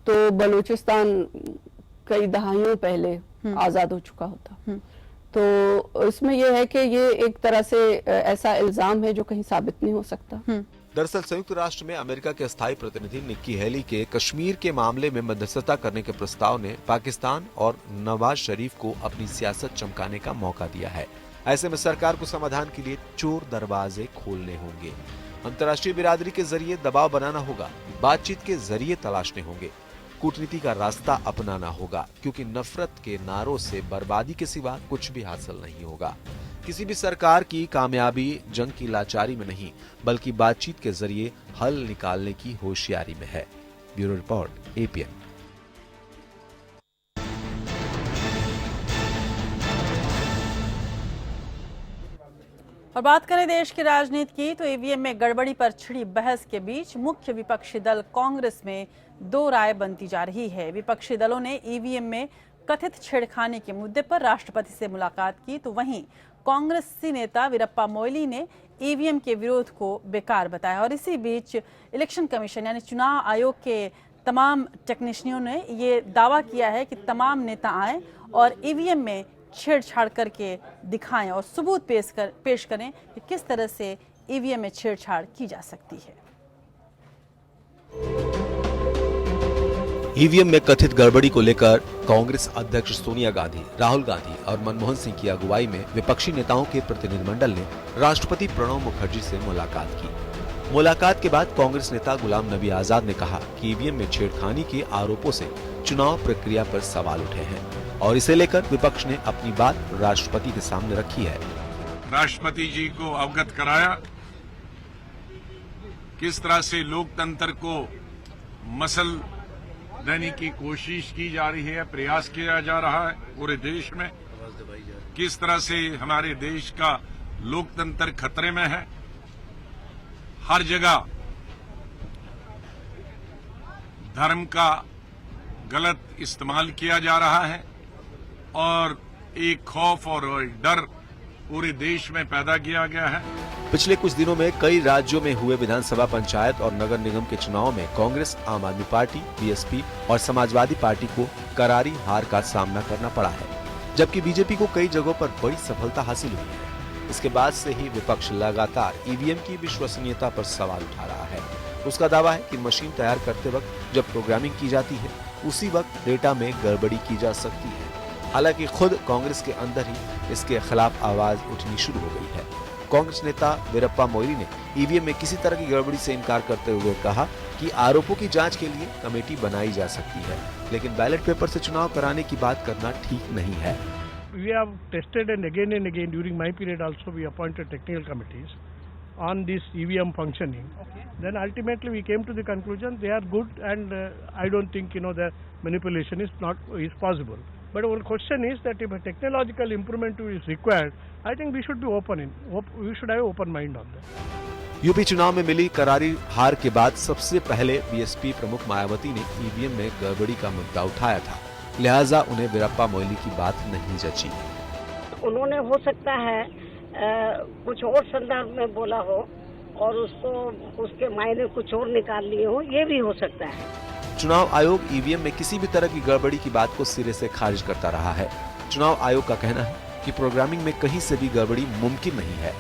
तो बलूचिस्तान कई दहाइयों पहले आजाद हो चुका होता। तो इसमें यह है कि ये एक तरह से ऐसा इल्जाम है जो कहीं साबित नहीं हो सकता। दरअसल संयुक्त राष्ट्र में अमेरिका के स्थायी प्रतिनिधि निक्की हेली के कश्मीर के मामले में मध्यस्थता करने के प्रस्ताव ने पाकिस्तान और नवाज शरीफ को अपनी सियासत चमकाने का मौका दिया है। ऐसे में सरकार को समाधान के लिए चोर दरवाजे खोलने होंगे। अंतर्राष्ट्रीय बिरादरी के जरिए दबाव बनाना होगा, बातचीत के जरिए तलाशने होंगे, कूटनीति का रास्ता अपनाना होगा, क्योंकि नफरत के नारों से बर्बादी के सिवा कुछ भी हासिल नहीं होगा। किसी भी सरकार की कामयाबी जंग की लाचारी में नहीं बल्कि बातचीत के जरिए हल निकालने की होशियारी में है। Bureau report, APN. और बात करें देश की राजनीति की तो ईवीएम में गड़बड़ी पर छिड़ी बहस के बीच मुख्य विपक्षी दल कांग्रेस में दो राय बनती जा रही है। विपक्षी दलों ने ईवीएम में कथित छेड़खानी के मुद्दे पर राष्ट्रपति से मुलाकात की तो वहीं कांग्रेसी नेता वीरप्पा मोइली ने ईवीएम के विरोध को बेकार बताया। और इसी बीच इलेक्शन कमीशन यानी चुनाव आयोग के तमाम टेक्नीशियनों ने ये दावा किया है कि तमाम नेता आए और ईवीएम में छेड़छाड़ करके दिखाएं और सबूत पेश करें कि किस तरह से ईवीएम में छेड़छाड़ की जा सकती है। ईवीएम में कथित गड़बड़ी को लेकर कांग्रेस अध्यक्ष सोनिया गांधी, राहुल गांधी और मनमोहन सिंह की अगुवाई में विपक्षी नेताओं के प्रतिनिधिमंडल ने राष्ट्रपति प्रणब मुखर्जी से मुलाकात की। मुलाकात के बाद कांग्रेस नेता गुलाम नबी आजाद ने कहा कि ईवीएम में छेड़खानी के आरोपों से चुनाव प्रक्रिया पर सवाल उठे हैं और इसे लेकर विपक्ष ने अपनी बात राष्ट्रपति के सामने रखी है। राष्ट्रपति जी को अवगत कराया किस तरह से लोकतंत्र को मसल देने की कोशिश की जा रही है, प्रयास किया जा रहा है पूरे देश में। किस तरह से हमारे देश का लोकतंत्र खतरे में है। हर जगह धर्म का गलत इस्तेमाल किया जा रहा है और एक खौफ और डर पूरे देश में पैदा किया गया है। पिछले कुछ दिनों में कई राज्यों में हुए विधानसभा, पंचायत और नगर निगम के चुनाव में कांग्रेस, आम आदमी पार्टी, बीएसपी और समाजवादी पार्टी को करारी हार का सामना करना पड़ा है, जबकि बीजेपी को कई जगहों पर बड़ी सफलता हासिल हुई है। इसके बाद से ही विपक्ष लगातार ईवीएम की विश्वसनीयता पर सवाल उठा रहा है। उसका दावा है कि मशीन तैयार करते वक्त जब प्रोग्रामिंग की जाती है उसी वक्त डेटा में गड़बड़ी की जा सकती है। हालांकि खुद कांग्रेस के अंदर ही इसके खिलाफ आवाज उठनी शुरू हो गई है। कांग्रेस नेता वीरप्पा मोइली ने ईवीएम में किसी तरह की गड़बड़ी से इनकार करते हुए कहा कि आरोपों की जांच के लिए कमेटी बनाई जा सकती है, लेकिन बैलेट पेपर से चुनाव कराने की बात करना ठीक नहीं है। We have tested and again during my period also we appointed technical committees on this EVM functioning. Then ultimately we came to the conclusion they are good and I don't think the manipulation is possible. But our question is that if a technological improvement is required, I think we should be we should have open mind on that. UP चुनाव में मिली करारी हार के बाद सबसे पहले BSP प्रमुख मायावती ने ईवीएम में गड़बड़ी का मुद्दा उठाया था, लिहाजा उन्हें वीरप्पा मोइली की बात नहीं जची। उन्होंने हो सकता है कुछ और संदर्भ में बोला हो और उसके मायने कुछ और निकाल लिए हो, ये भी हो सकता है। चुनाव आयोग ईवीएम में किसी भी तरह की गड़बड़ी की बात को सिरे से खारिज करता रहा है। चुनाव आयोग का कहना है कि प्रोग्रामिंग में कहीं से भी गड़बड़ी मुमकिन नहीं है।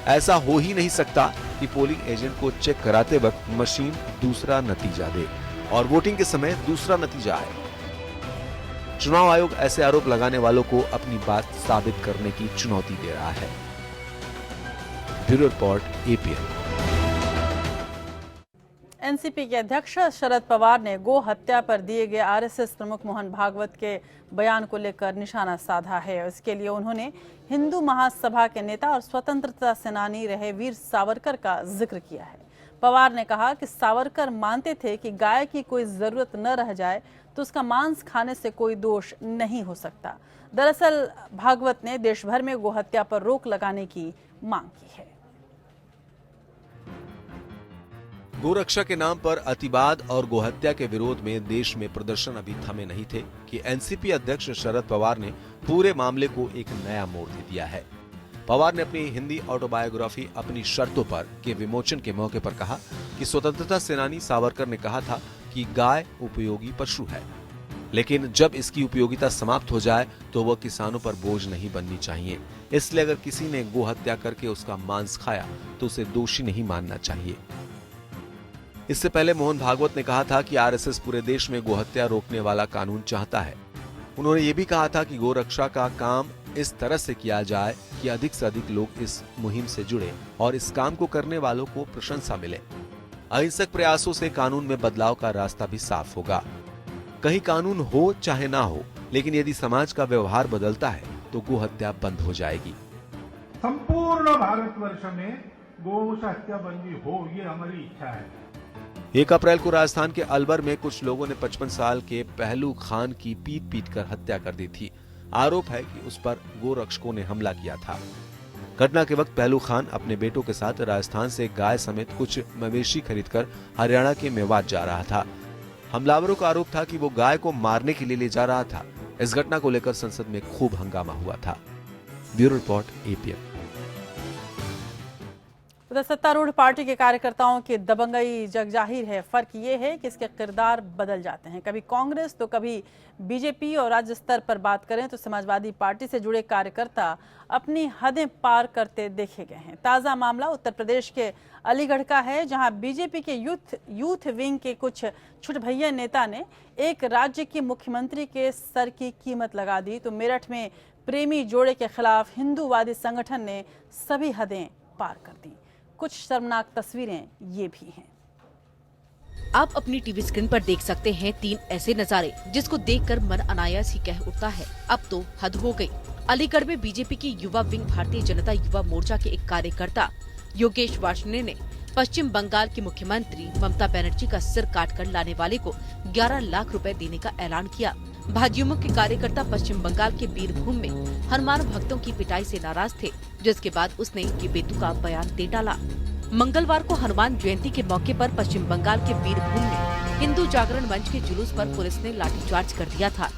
ऐसा हो ही नहीं सकता कि पोलिंग एजेंट को चेक कराते वक्त मशीन दूसरा नतीजा दे और वोटिंग के समय दूसरा नतीजा आए। चुनाव आयोग ऐसे आरोप लगाने वालों को अपनी बात साबित करने की चुनौती दे रहा है। Bureau report, APN. एनसीपी के अध्यक्ष शरद पवार ने गो हत्या पर दिए गए आरएसएस प्रमुख मोहन भागवत के बयान को लेकर निशाना साधा है। इसके लिए उन्होंने हिंदू महासभा के नेता और स्वतंत्रता सेनानी रहे वीर सावरकर का जिक्र किया है। पवार ने कहा कि सावरकर मानते थे कि गाय की कोई जरूरत न रह जाए तो उसका मांस खाने से कोई दोष नहीं हो सकता। दरअसल भागवत ने देश भर में गोहत्या पर रोक लगाने की मांग की है। गोरक्षा के नाम पर अतिवाद और गोहत्या के विरोध में देश में प्रदर्शन अभी थमे नहीं थे कि एनसीपी अध्यक्ष शरद पवार ने पूरे मामले को एक नया मोड़ दे दिया है। पवार ने अपनी हिंदी ऑटोबायोग्राफी अपनी शर्तों पर के विमोचन के मौके पर कहा कि स्वतंत्रता सेनानी सावरकर ने कहा था कि गाय उपयोगी पशु है, लेकिन जब इसकी उपयोगिता समाप्त हो जाए तो वह किसानों पर बोझ नहीं बननी चाहिए। इसलिए अगर किसी ने गोहत्या करके उसका मांस खाया तो उसे दोषी नहीं मानना चाहिए। इससे पहले मोहन भागवत ने कहा था कि आरएसएस पूरे देश में गोहत्या रोकने वाला कानून चाहता है। उन्होंने ये भी कहा था कि गोरक्षा का काम इस तरह से किया जाए कि अधिक से अधिक लोग इस मुहिम से जुड़े और इस काम को करने वालों को प्रशंसा मिले। अहिंसक प्रयासों से कानून में बदलाव का रास्ता भी साफ होगा। कहीं कानून हो चाहे ना हो, लेकिन यदि समाज का व्यवहार बदलता है तो गोहत्या बंद हो जाएगी। संपूर्ण भारतवर्ष में गौ हत्या बंदी हो, ये हमारी इच्छा है। 1 अप्रैल को राजस्थान के अलवर में कुछ लोगों ने 55 साल के पहलू खान की पीट कर हत्या कर दी थी। आरोप है कि उस पर गोरक्षकों ने हमला किया था। घटना के वक्त पहलू खान अपने बेटों के साथ राजस्थान से गाय समेत कुछ मवेशी खरीदकर हरियाणा के मेवात जा रहा था। हमलावरों का आरोप था कि वो गाय को मारने के लिए ले जा रहा था। इस घटना को लेकर संसद में खूब हंगामा हुआ था। Bureau report, APN. उधर सत्तारूढ़ पार्टी के कार्यकर्ताओं की दबंगई जग जाहिर है। फर्क ये है कि इसके किरदार बदल जाते हैं, कभी कांग्रेस तो कभी बीजेपी। और राज्य स्तर पर बात करें तो समाजवादी पार्टी से जुड़े कार्यकर्ता अपनी हदें पार करते देखे गए हैं। ताज़ा मामला उत्तर प्रदेश के अलीगढ़ का है, जहां बीजेपी के यूथ विंग के कुछ छुटभैया नेता ने एक राज्य के मुख्यमंत्री के सर की कीमत लगा दी। तो मेरठ में प्रेमी जोड़े के खिलाफ हिंदूवादी संगठन ने सभी हदें पार कर दी। कुछ शर्मनाक तस्वीरें ये भी हैं। आप अपनी टीवी स्क्रीन पर देख सकते हैं 3 ऐसे नजारे जिसको देखकर मन अनायास ही कह उठता है, अब तो हद हो गई। अलीगढ़ में बीजेपी की युवा विंग भारतीय जनता युवा मोर्चा के एक कार्यकर्ता योगेश वार्ष्णेय ने पश्चिम बंगाल की मुख्यमंत्री ममता बनर्जी का सिर काटकर लाने वाले को 11 लाख रुपए देने का ऐलान किया। भाजयुमो के कार्यकर्ता पश्चिम बंगाल के बीरभूम में हनुमान भक्तों की पिटाई से नाराज थे, जिसके बाद उसने ये बेतुका बयान दे डाला। मंगलवार को हनुमान जयंती के मौके पर पश्चिम बंगाल के बीरभूम में हिंदू जागरण मंच के जुलूस पर पुलिस ने लाठीचार्ज कर दिया था।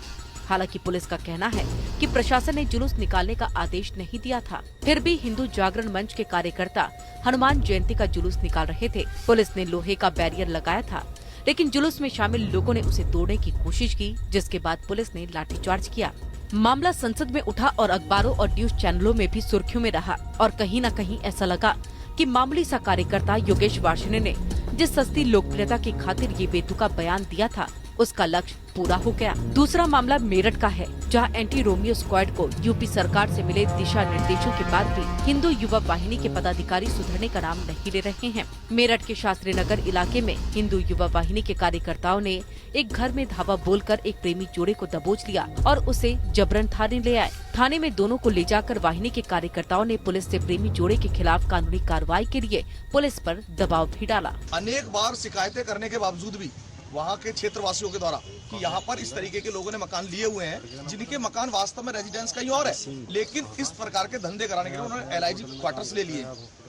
हालांकि पुलिस का कहना है कि प्रशासन ने जुलूस निकालने का आदेश नहीं दिया था, फिर भी हिंदू जागरण मंच के कार्यकर्ता हनुमान जयंती का जुलूस निकाल रहे थे। पुलिस ने लोहे का बैरियर लगाया था, लेकिन जुलूस में शामिल लोगों ने उसे तोड़ने की कोशिश की, जिसके बाद पुलिस ने लाठीचार्ज किया। मामला संसद में उठा और अखबारों और न्यूज चैनलों में भी सुर्खियों में रहा और कहीं न कहीं ऐसा लगा कि मामूली सा कार्यकर्ता योगेश वार्ष्णेय ने जिस सस्ती लोकप्रियता की खातिर ये बेतुका बयान दिया था, उसका लक्ष्य पूरा हो गया। दूसरा मामला मेरठ का है, जहां एंटी रोमियो स्क्वाड को यूपी सरकार से मिले दिशा निर्देशों के बाद भी हिंदू युवा वाहिनी के पदाधिकारी सुधरने का नाम नहीं ले रहे हैं। मेरठ के शास्त्री नगर इलाके में हिंदू युवा वाहिनी के कार्यकर्ताओं ने एक घर में धावा बोलकर एक प्रेमी जोड़े को दबोच लिया और उसे जबरन थाने ले आए। थाने में दोनों को ले जाकर वाहिनी के कार्यकर्ताओं ने पुलिस से प्रेमी जोड़े के खिलाफ कानूनी कार्रवाई के लिए पुलिस पर दबाव भी डाला। अनेक बार शिकायतें करने के बावजूद भी वहाँ के क्षेत्रवासियों के द्वारा कि यहाँ पर इस तरीके के लोगों ने मकान लिए हुए हैं, जिनके मकान वास्तव में रेजिडेंस कहीं और है, लेकिन इस प्रकार के धंधे कराने के लिए उन्होंने LIG क्वार्टर्स ले लिए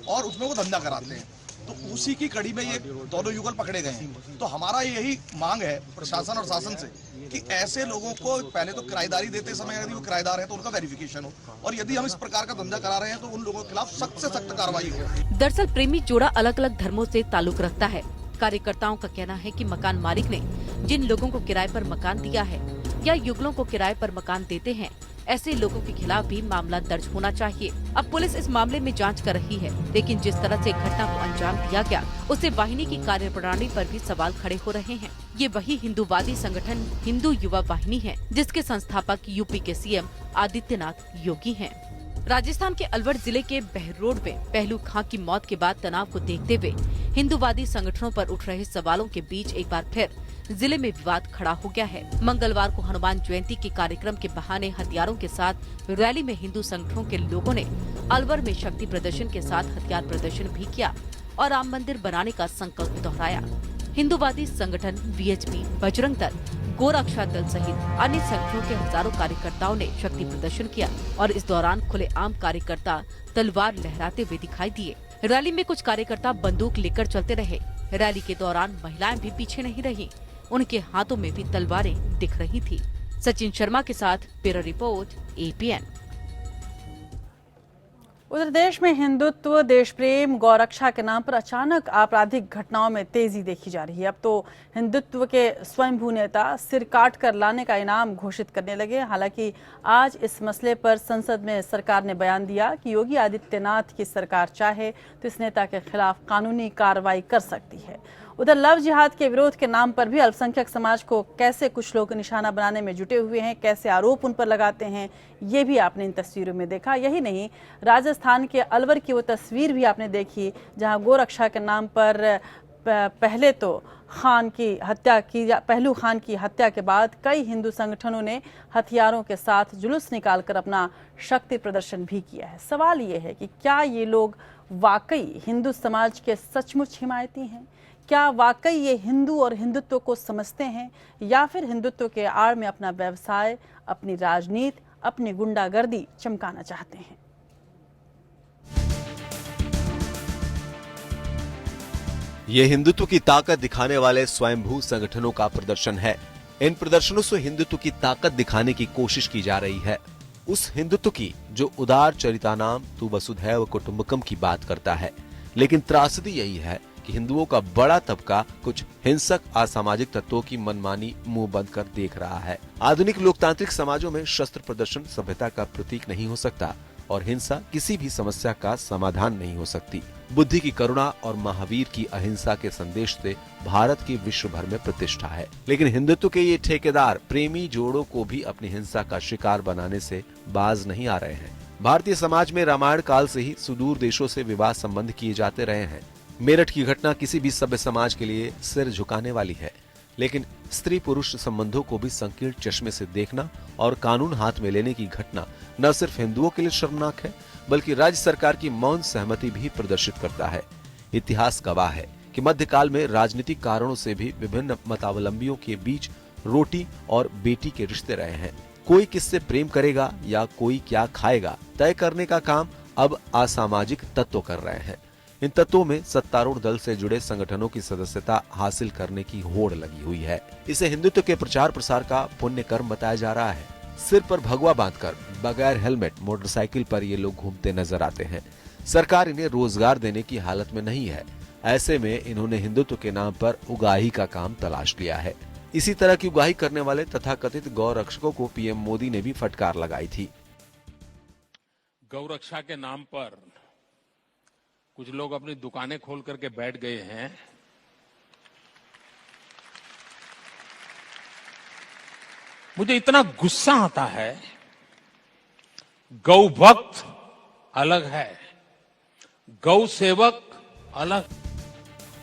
और उसमें वो धंधा कराते हैं। तो उसी की कड़ी में ये दोनों युगल पकड़े गए हैं। तो हमारा यही मांग है प्रशासन और शासन से कि ऐसे लोगों को पहले तो किराएदारी देते समय यदि वो किराएदार है तो उनका वेरिफिकेशन हो, और यदि हम इस प्रकार का धंधा करा रहे हैं तो उन लोगों के खिलाफ सख्त से सख्त कार्रवाई हो। दरअसल प्रेमी जोड़ा अलग अलग धर्मों से ताल्लुक रखता है। कार्यकर्ताओं का कहना है कि मकान मालिक ने जिन लोगों को किराए पर मकान दिया है या युगलों को किराए पर मकान देते हैं, ऐसे लोगों के खिलाफ भी मामला दर्ज होना चाहिए। अब पुलिस इस मामले में जांच कर रही है, लेकिन जिस तरह से घटना को अंजाम दिया गया उससे वाहिनी की कार्यप्रणाली पर भी सवाल खड़े हो रहे हैं। ये वही हिंदूवादी संगठन हिंदू युवा वाहिनी है, जिसके संस्थापक यूपी के CM आदित्यनाथ योगी हैं। राजस्थान के अलवर जिले के बहरोड में पहलू खां की मौत के बाद तनाव को देखते हुए हिंदूवादी संगठनों पर उठ रहे सवालों के बीच एक बार फिर जिले में विवाद खड़ा हो गया है। मंगलवार को हनुमान जयंती के कार्यक्रम के बहाने हथियारों के साथ रैली में हिंदू संगठनों के लोगों ने अलवर में शक्ति प्रदर्शन के साथ हथियार प्रदर्शन भी किया और राम मंदिर बनाने का संकल्प दोहराया। हिंदूवादी संगठन VHP, बजरंग दल, गोरक्षा दल सहित अन्य संगठनों के हजारों कार्यकर्ताओं ने शक्ति प्रदर्शन किया और इस दौरान खुलेआम कार्यकर्ता तलवार लहराते हुए दिखाई दिए। रैली में कुछ कार्यकर्ता बंदूक लेकर चलते रहे। रैली के दौरान महिलाएं भी पीछे नहीं रहीं, उनके हाथों में भी तलवारें दिख रही थी। सचिन शर्मा के साथ ब्यूरो रिपोर्ट APN। उधर देश में हिंदुत्व, देश प्रेम, गौरक्षा के नाम पर अचानक आपराधिक घटनाओं में तेजी देखी जा रही है। अब तो हिंदुत्व के स्वयंभू नेता सिर काट कर लाने का इनाम घोषित करने लगे। हालांकि आज इस मसले पर संसद में सरकार ने बयान दिया कि योगी आदित्यनाथ की सरकार चाहे तो इस नेता के खिलाफ कानूनी कार्रवाई कर सकती है। उधर लव जिहाद के विरोध के नाम पर भी अल्पसंख्यक समाज को कैसे कुछ लोग निशाना बनाने में जुटे हुए हैं, कैसे आरोप उन पर लगाते हैं, ये भी आपने इन तस्वीरों में देखा। यही नहीं, राजस्थान के अलवर की वो तस्वीर भी आपने देखी जहां गोरक्षा के नाम पर पहले तो पहलू खान की हत्या के बाद कई हिंदू संगठनों ने हथियारों के साथ जुलूस निकालकर अपना शक्ति प्रदर्शन भी किया है। सवाल ये है कि क्या ये लोग वाकई हिंदू समाज के सचमुच हिमायती हैं? क्या वाकई ये हिंदू और हिंदुत्व को समझते हैं, या फिर हिंदुत्व के आड़ में अपना व्यवसाय, अपनी राजनीति, अपनी गुंडागर्दी चमकाना चाहते हैं? ये हिंदुत्व की ताकत दिखाने वाले स्वयंभू संगठनों का प्रदर्शन है। इन प्रदर्शनों से हिंदुत्व की ताकत दिखाने की कोशिश की जा रही है, उस हिंदुत्व की जो उदार चरितानाम तू वसुधैव कुटुंबकम की बात करता है। लेकिन त्रासदी यही है कि हिंदुओं का बड़ा तबका कुछ हिंसक असामाजिक तत्वों की मनमानी मुंह बंद कर देख रहा है। आधुनिक लोकतांत्रिक समाजों में शस्त्र प्रदर्शन सभ्यता का प्रतीक नहीं हो सकता और हिंसा किसी भी समस्या का समाधान नहीं हो सकती। बुद्धि की करुणा और महावीर की अहिंसा के संदेश से भारत की विश्व भर में प्रतिष्ठा है, लेकिन हिंदुत्व के ये ठेकेदार प्रेमी जोड़ों को भी अपनी हिंसा का शिकार बनाने से बाज नहीं आ रहे हैं। भारतीय समाज में रामायण काल से ही सुदूर देशों से विवाह संबंध किए जाते रहे हैं। मेरठ की घटना किसी भी सभ्य समाज के लिए सिर झुकाने वाली है, लेकिन स्त्री पुरुष संबंधों को भी संकीर्ण चश्मे से देखना और कानून हाथ में लेने की घटना न सिर्फ हिंदुओं के लिए शर्मनाक है, बल्कि राज्य सरकार की मौन सहमति भी प्रदर्शित करता है। इतिहास गवाह है कि मध्यकाल में राजनीतिक कारणों से भी विभिन्न मतावलंबियों के बीच रोटी और बेटी के रिश्ते रहे हैं। कोई किससे प्रेम करेगा या कोई क्या खाएगा तय करने का काम अब असामाजिक तत्व कर रहे हैं। इन तत्वों में सत्तारूढ़ दल से जुड़े संगठनों की सदस्यता हासिल करने की होड़ लगी हुई है। इसे हिंदुत्व के प्रचार प्रसार का पुण्य कर्म बताया जा रहा है। सिर पर भगवा बांधकर बगैर हेलमेट मोटरसाइकिल पर ये लोग घूमते नजर आते हैं। सरकार इन्हें रोजगार देने की हालत में नहीं है। ऐसे में इन्होंने हिंदुत्व के नाम पर उगाही का काम तलाश लिया है। इसी तरह की उगाही करने वाले तथाकथित गौ रक्षकों को पीएम मोदी ने भी फटकार लगाई थी। गौ रक्षा के नाम पर कुछ लोग अपनी दुकानें खोल करके बैठ गए हैं। मुझे इतना गुस्सा आता है। गौ भक्त अलग है, गौ सेवक अलग।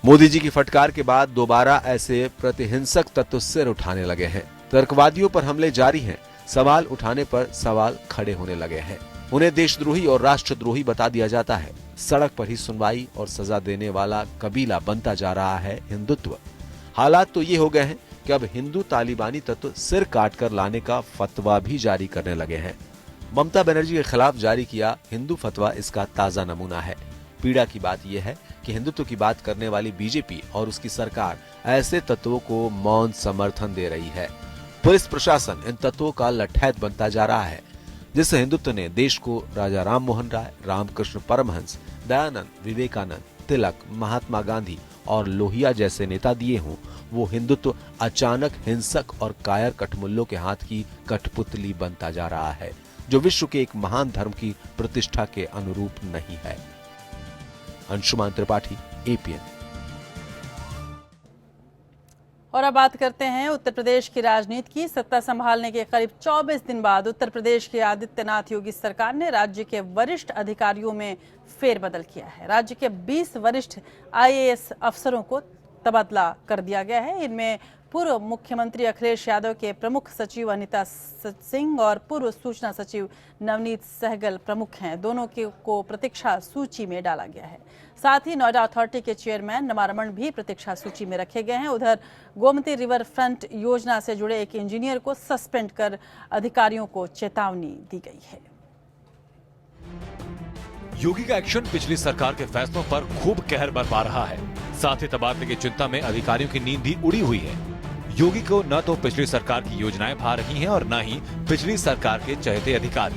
मोदी जी की फटकार के बाद दोबारा ऐसे प्रतिहिंसक तत्व सिर उठाने लगे हैं। तर्कवादियों पर हमले जारी हैं। सवाल उठाने पर सवाल खड़े होने लगे हैं। उन्हें देशद्रोही और राष्ट्रद्रोही बता दिया जाता है। सड़क पर ही सुनवाई और सजा देने वाला कबीला बनता जा रहा है हिंदुत्व। हालात तो ये हो गए हैं कि अब हिंदू तालिबानी तत्व सिर काटकर लाने का फतवा भी जारी करने लगे हैं। ममता बनर्जी के खिलाफ जारी किया हिंदू फतवा इसका ताजा नमूना है। पीड़ा की बात यह है कि हिंदुत्व की बात करने वाली बीजेपी और उसकी सरकार ऐसे तत्वों को मौन समर्थन दे रही है। पुलिस प्रशासन इन तत्वों का लठैत बनता जा रहा है। जिस हिंदुत्व ने देश को राजा राम मोहन राय, रामकृष्ण परमहंस, दयानंद, विवेकानंद, तिलक, महात्मा गांधी और लोहिया जैसे नेता दिए हों, वो हिंदुत्व अचानक हिंसक और कायर कठमुल्लों के हाथ की कठपुतली बनता जा रहा है, जो विश्व के एक महान धर्म की प्रतिष्ठा के अनुरूप नहीं है। अंशुमान त्रिपाठी, एपीएन। और अब बात करते हैं उत्तर प्रदेश की राजनीति की। सत्ता संभालने के करीब 24 दिन बाद उत्तर प्रदेश की आदित्यनाथ योगी सरकार ने राज्य के वरिष्ठ अधिकारियों में फेरबदल किया है। राज्य के 20 वरिष्ठ आईएएस अफसरों को तबादला कर दिया गया है। इनमें पूर्व मुख्यमंत्री अखिलेश यादव के प्रमुख सचिव अनिता सिंह और पूर्व सूचना सचिव नवनीत सहगल प्रमुख हैं। दोनों को प्रतीक्षा सूची में डाला गया है। साथ ही नोएडा अथॉरिटी के चेयरमैन नमारमण भी प्रतीक्षा सूची में रखे गए हैं। उधर गोमती रिवर फ्रंट योजना से जुड़े एक इंजीनियर को सस्पेंड कर अधिकारियों को चेतावनी दी गई है। योगी का एक्शन पिछली सरकार के फैसलों पर खूब कहर बरपा रहा है। साथ ही तबादले की चिंता में अधिकारियों की नींद भी उड़ी हुई है। योगी को न तो पिछली सरकार की योजनाएं भा रही हैं और न ही पिछली सरकार के चहेते अधिकारी।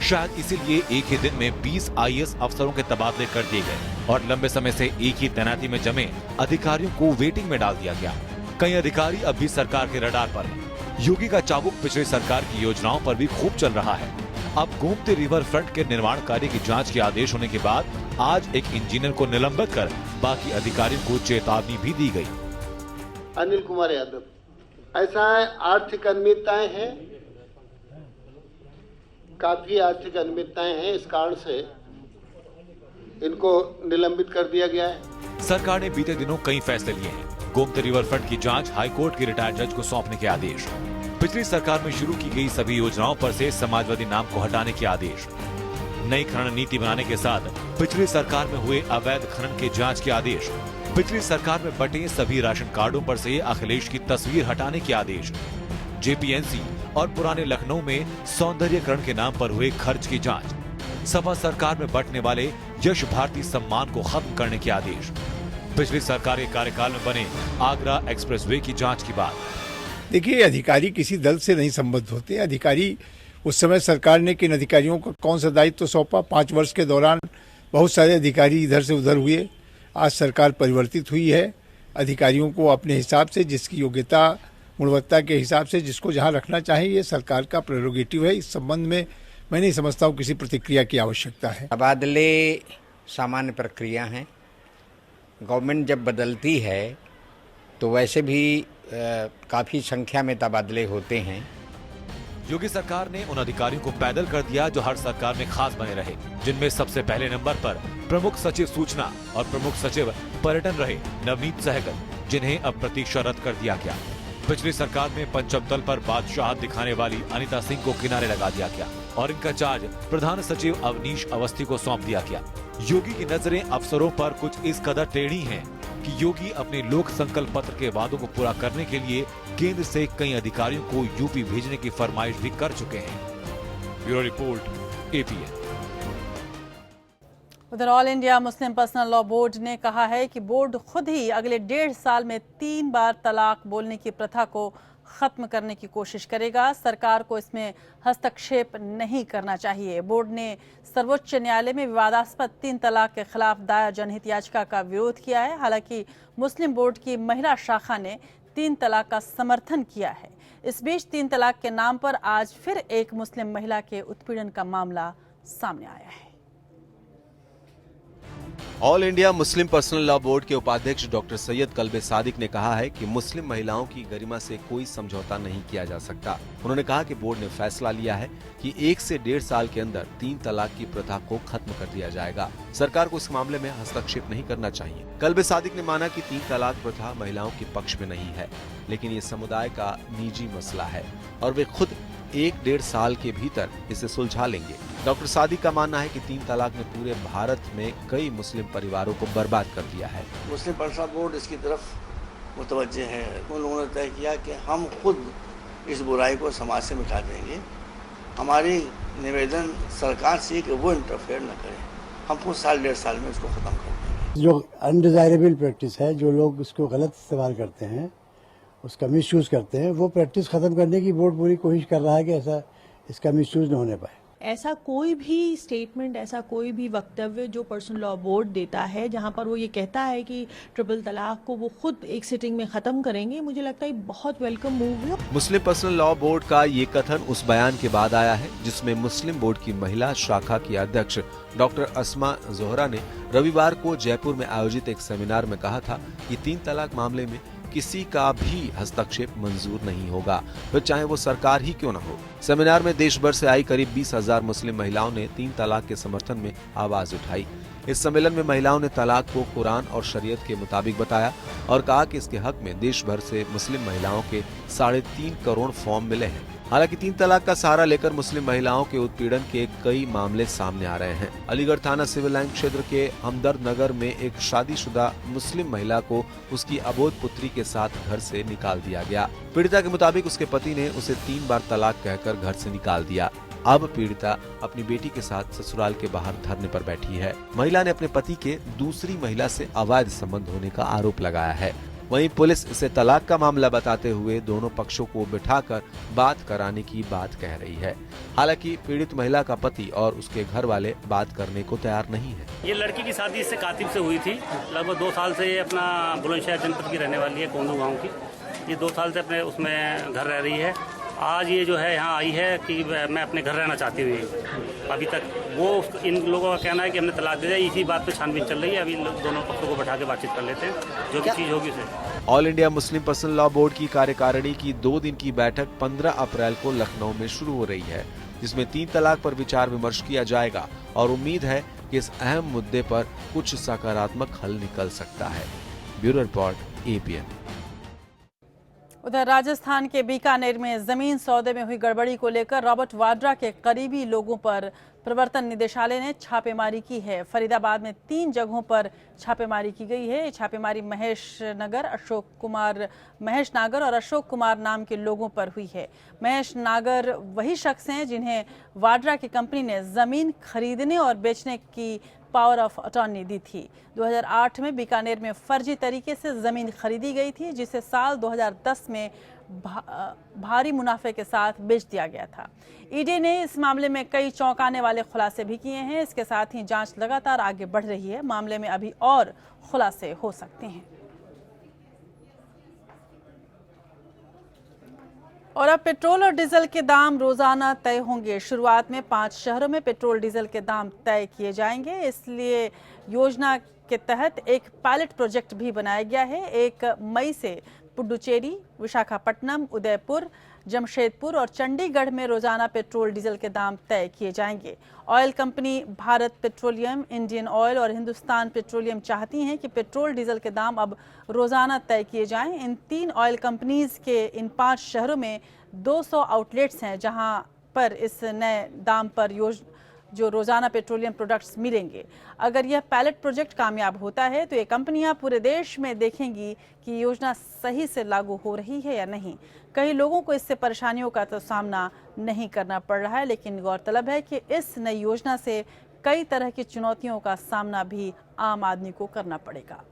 शायद इसीलिए एक ही दिन में 20 आईएएस अफसरों के तबादले कर दिए गए और लंबे समय से एक ही तैनाती में जमे अधिकारियों को वेटिंग में डाल दिया गया। कई अधिकारी अब भी सरकार के रडार पर हैं। योगी का चाबुक पिछली सरकार की योजनाओं पर भी खूब चल रहा है। अब गोमती रिवर फ्रंट के निर्माण कार्य की जांच के आदेश होने के बाद आज एक इंजीनियर को निलंबित कर बाकी अधिकारियों को चेतावनी भी दी गई। अनिल कुमार यादव, ऐसा है आर्थिक अनियमितताएं हैं, काफी आर्थिक अनियमितताएं हैं, इस कारण से इनको निलंबित कर दिया गया है। सरकार ने बीते दिनों कई फैसले लिए हैं। गोमती रिवर फ्रंट की जांच हाईकोर्ट के रिटायर्ड जज को सौंपने के आदेश, पिछली सरकार में शुरू की गई सभी योजनाओं पर से समाजवादी नाम को हटाने के आदेश, नई खनन नीति बनाने के साथ पिछली सरकार में हुए अवैध खनन के जांच के आदेश, पिछली सरकार में बटे सभी राशन कार्डों पर से अखिलेश की तस्वीर हटाने के आदेश, जेपीएनसी और पुराने लखनऊ में सौंदर्यकरण के नाम पर हुए खर्च की जांच, सपा सरकार में बंटने वाले यश भारती सम्मान को खत्म करने के आदेश, पिछली सरकार के कार्यकाल में बने आगरा एक्सप्रेसवे की जांच की बात। देखिए, अधिकारी किसी दल से नहीं संबद्ध होते। अधिकारी उस समय सरकार ने किन अधिकारियों को कौन सा दायित्व सौंपा, 5 वर्ष के दौरान बहुत सारे अधिकारी इधर से उधर हुए, आज सरकार परिवर्तित हुई है। अधिकारियों को अपने हिसाब से, जिसकी योग्यता गुणवत्ता के हिसाब से जिसको जहां रखना चाहिए, ये सरकार का प्रेरोगेटिव है। इस संबंध में मैं नहीं समझता हूँ किसी प्रतिक्रिया की आवश्यकता है। तबादले सामान्य प्रक्रिया हैं। गवर्नमेंट जब बदलती है तो वैसे भी काफ़ी संख्या में तबादले होते हैं। योगी सरकार ने उन अधिकारियों को पैदल कर दिया जो हर सरकार में खास बने रहे, जिनमें सबसे पहले नंबर पर प्रमुख सचिव सूचना और प्रमुख सचिव पर्यटन रहे नवनीत सहगल, जिन्हें अब प्रतीक्षा रद्द कर दिया गया। पिछली सरकार में पंचम तल पर बादशाह दिखाने वाली अनिता सिंह को किनारे लगा दिया गया और इनका चार्ज प्रधान सचिव अवनीश अवस्थी को सौंप दिया गया। योगी की नजरें अफसरों पर कुछ इस कदर टेढ़ी हैं कि योगी अपने लोक संकल्प पत्र के वादों को पूरा करने के लिए केंद्र से कई अधिकारियों को यूपी भेजने की फरमाइश भी कर चुके हैं। Bureau report, APN. उधर all India Muslim personal law board ने कहा है कि बोर्ड खुद ही अगले 1.5 साल में 3 बार तलाक बोलने की प्रथा को खत्म करने की कोशिश करेगा। सरकार को इसमें हस्तक्षेप नहीं करना चाहिए। बोर्ड ने सर्वोच्च न्यायालय में विवादास्पद 3 तलाक के खिलाफ दायर जनहित याचिका का विरोध किया है। हालांकि मुस्लिम बोर्ड की महिला शाखा ने 3 तलाक का समर्थन किया है। इस बीच 3 तलाक के नाम पर आज फिर एक मुस्लिम महिला के उत्पीड़न का मामला सामने आया है। All India Muslim personal law board के उपाध्यक्ष डॉक्टर सैयद कल्बे सादिक ने कहा है कि मुस्लिम महिलाओं की गरिमा से कोई समझौता नहीं किया जा सकता। उन्होंने कहा कि बोर्ड ने फैसला लिया है कि 1 से 1.5 साल के अंदर 3 तलाक की प्रथा को खत्म कर दिया जाएगा। सरकार को इस मामले में हस्तक्षेप नहीं करना चाहिए। कल्बे सादिक ने माना कि 3 तलाक प्रथा महिलाओं के पक्ष में नहीं है, लेकिन ये समुदाय का निजी मसला है और वे खुद 1-1.5 साल के भीतर इसे सुलझा लेंगे। डॉक्टर सादिक का मानना है कि 3 तलाक ने पूरे भारत में कई मुस्लिम परिवारों को बर्बाद कर दिया है। मुस्लिम पर्सनल बोर्ड इसकी तरफ मुतवज्जे है। उन लोगों ने तय किया कि हम खुद इस बुराई को समाज से मिटा देंगे। हमारी निवेदन सरकार से कि वो इंटरफेयर न करें, हम खुद 1.5 साल में इसको खत्म कर देंगे। जो अनडिजायरेबल प्रैक्टिस है, जो लोग इसको गलत इस्तेमाल करते हैं, उसका मिसयूज करते हैं, वो प्रैक्टिस खत्म करने की बोर्ड पूरी कोशिश कर रहा है कि ऐसा इसका मिसयूज न होने पाए। ऐसा कोई भी स्टेटमेंट, ऐसा कोई भी वक्तव्य जो पर्सनल लॉ बोर्ड देता है जहां पर वो ये कहता है कि ट्रिपल तलाक को वो खुद एक सिटिंग में खत्म करेंगे, मुझे लगता है बहुत वेलकम मूव है। मुस्लिम पर्सनल लॉ बोर्ड का ये कथन उस बयान के बाद आया है जिसमें मुस्लिम बोर्ड की महिला शाखा की अध्यक्ष डॉक्टर अस्मा जोहरा ने रविवार को जयपुर में आयोजित एक सेमिनार में कहा था कि 3 तलाक मामले में किसी का भी हस्तक्षेप मंजूर नहीं होगा, फिर चाहे वो सरकार ही क्यों न हो। सेमिनार में देश भर से आई करीब 20,000 मुस्लिम महिलाओं ने 3 तलाक के समर्थन में आवाज उठाई। इस सम्मेलन में महिलाओं ने तलाक को कुरान और शरीयत के मुताबिक बताया और कहा कि इसके हक में देश भर से मुस्लिम महिलाओं के 3.5 करोड़ फॉर्म मिले हैं। हालांकि 3 तलाक का सहारा लेकर मुस्लिम महिलाओं के उत्पीड़न के कई मामले सामने आ रहे हैं। अलीगढ़ थाना सिविल लाइन क्षेत्र के हमदर्द नगर में एक शादीशुदा मुस्लिम महिला को उसकी अबोध पुत्री के साथ घर से निकाल दिया गया। पीड़िता के मुताबिक उसके पति ने उसे 3 बार तलाक कहकर घर से निकाल दिया। अब पीड़िता अपनी बेटी के साथ ससुराल के बाहर धरने पर बैठी है। महिला ने अपने पति के दूसरी महिला से अवैध संबंध होने का आरोप लगाया है। वहीं पुलिस इसे तलाक का मामला बताते हुए दोनों पक्षों को बिठाकर बात कराने की बात कह रही है। हालांकि पीड़ित महिला का पति और उसके घर वाले बात करने को तैयार नहीं है। ये लड़की की शादी इससे कातिब से हुई थी। लगभग 2 साल से ये अपना बुलंदशहर जनपद की रहने वाली है, कोंदू गाँव की। ये 2 साल से अपने उसमें घर रह रही है। आज ये जो है यहाँ आई है कि मैं अपने घर रहना चाहती हूँ। अभी तक वो इन लोगों का कहना है कि हमने तलाक दे दिया। इसी बात पे छानबीन चल रही है। अभी दोनों पक्षों को बैठा के बातचीत कर लेते हैं, जो भी चीज़ होगी उसे। All India Muslim personal law board की कार्यकारिणी की 2 दिन की बैठक 15 अप्रैल को लखनऊ में शुरू हो रही है, जिसमें 3 तलाक पर विचार विमर्श किया जाएगा और उम्मीद है कि इस अहम मुद्दे पर कुछ सकारात्मक हल निकल सकता है। Bureau report, APN. उधर राजस्थान के बीकानेर में जमीन सौदे में हुई गड़बड़ी को लेकर रॉबर्ट वाड्रा के करीबी लोगों पर प्रवर्तन निदेशालय ने छापेमारी की है। फरीदाबाद में 3 जगहों पर छापेमारी की गई है। छापेमारी महेश नागर और अशोक कुमार नाम के लोगों पर हुई है। महेश नागर वही शख्स हैं जिन्हें वाड्रा की कंपनी ने जमीन खरीदने और बेचने की पावर ऑफ अटॉर्नी दी थी। 2008 में बीकानेर में फर्जी तरीके से जमीन खरीदी गई थी, जिसे साल 2010 में भारी मुनाफे के साथ बेच दिया गया था। ईडी ने इस मामले में कई चौंकाने वाले खुलासे भी किए हैं। इसके साथ ही जांच लगातार आगे बढ़ रही है। मामले में अभी और खुलासे हो सकते हैं। और अब पेट्रोल और डीजल के दाम रोजाना तय होंगे। शुरुआत में 5 शहरों में पेट्रोल डीजल के दाम तय किए जाएंगे। इसलिए योजना के तहत एक पायलट प्रोजेक्ट भी बनाया गया है। 1 मई से पुडुचेरी, विशाखापट्टनम, उदयपुर, जमशेदपुर और चंडीगढ़ में रोजाना पेट्रोल डीजल के दाम तय किए जाएंगे। Oil company Bharat petroleum, Indian oil और हिंदुस्तान पेट्रोलियम चाहती हैं कि पेट्रोल डीजल के दाम अब रोजाना तय किए जाएं। इन 3 ऑयल कंपनीज के इन 5 शहरों में 200 आउटलेट्स हैं जहां पर इस नए दाम पर जो रोजाना पेट्रोलियम प्रोडक्ट्स मिलेंगे। अगर यह पायलट प्रोजेक्ट कामयाब होता है तो ये कंपनियां पूरे देश में देखेंगी कि योजना सही से लागू हो रही है या नहीं। कई लोगों को इससे परेशानियों का तो सामना नहीं करना पड़ रहा है, लेकिन गौरतलब है कि इस नई योजना से कई तरह की चुनौतियों का सामना भी आम आदमी को करना पड़ेगा।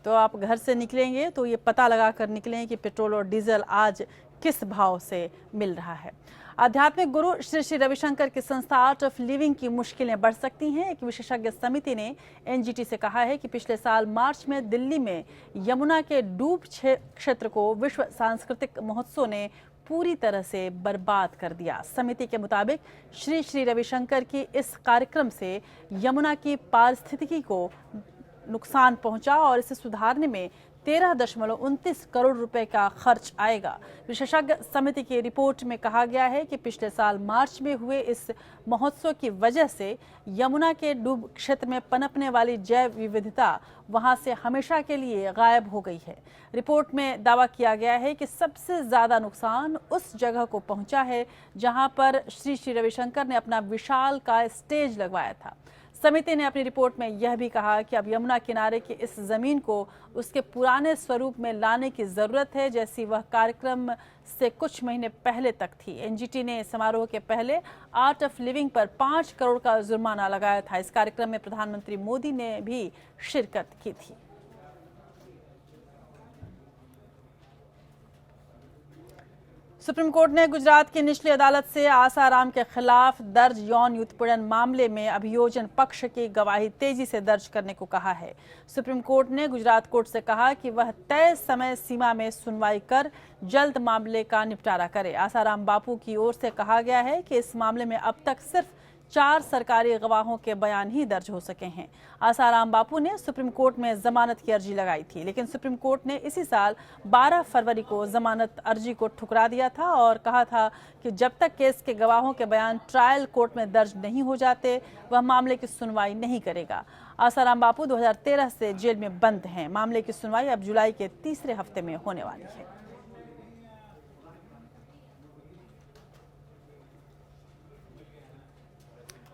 तो आप घर से निकलेंगे तो ये पता लगा कर निकलें कि पेट्रोल और डीजल आज किस भाव से मिल रहा है। आध्यात्मिक गुरु श्री श्री रविशंकर की संस्था आर्ट ऑफ लिविंग की मुश्किलें बढ़ सकती हैं। एक विशेषज्ञ समिति ने एनजीटी से कहा है कि पिछले साल मार्च में दिल्ली में यमुना के डूब क्षेत्र को विश्व सांस्कृतिक महोत्सव ने पूरी तरह से बर्बाद कर दिया। समिति के मुताबिक श्री श्री रविशंकर की इस कार्यक्रम से यमुना की पारिस्थितिकी को नुकसान पहुंचा और इसे सुधारने में 13.29 करोड़ रुपए का खर्च आएगा। विशेषज्ञ समिति की रिपोर्ट में कहा गया है कि पिछले साल मार्च में हुए इस महोत्सव की वजह से यमुना के डूब क्षेत्र में पनपने वाली जैव विविधता वहां से हमेशा के लिए गायब हो गई है। रिपोर्ट में दावा किया गया है कि सबसे ज्यादा नुकसान उस जगह को पहुंचा है जहां पर श्री श्री रविशंकर ने अपना विशाल का स्टेज लगवाया था। समिति ने अपनी रिपोर्ट में यह भी कहा कि अब यमुना किनारे की इस जमीन को उसके पुराने स्वरूप में लाने की जरूरत है, जैसी वह कार्यक्रम से कुछ महीने पहले तक थी। एनजीटी ने समारोह के पहले आर्ट ऑफ लिविंग पर 5 करोड़ का जुर्माना लगाया था। इस कार्यक्रम में प्रधानमंत्री मोदी ने भी शिरकत की थी। सुप्रीम कोर्ट ने गुजरात की निचली अदालत से आसाराम के खिलाफ दर्ज यौन उत्पीड़न मामले में अभियोजन पक्ष की गवाही तेजी से दर्ज करने को कहा है। सुप्रीम कोर्ट ने गुजरात कोर्ट से कहा कि वह तय समय सीमा में सुनवाई कर जल्द मामले का निपटारा करे। आसाराम बापू की ओर से कहा गया है कि इस मामले में अब तक सिर्फ 4 सरकारी गवाहों के बयान ही दर्ज हो सके हैं। आसाराम बापू ने सुप्रीम कोर्ट में जमानत की अर्जी लगाई थी, लेकिन सुप्रीम कोर्ट ने इसी साल 12 फरवरी को जमानत अर्जी को ठुकरा दिया था और कहा था कि जब तक केस के गवाहों के बयान ट्रायल कोर्ट में दर्ज नहीं हो जाते वह मामले की सुनवाई नहीं करेगा। आसाराम बापू 2013 से जेल में बंद हैं। मामले की सुनवाई अब जुलाई के तीसरे हफ्ते में होने वाली है।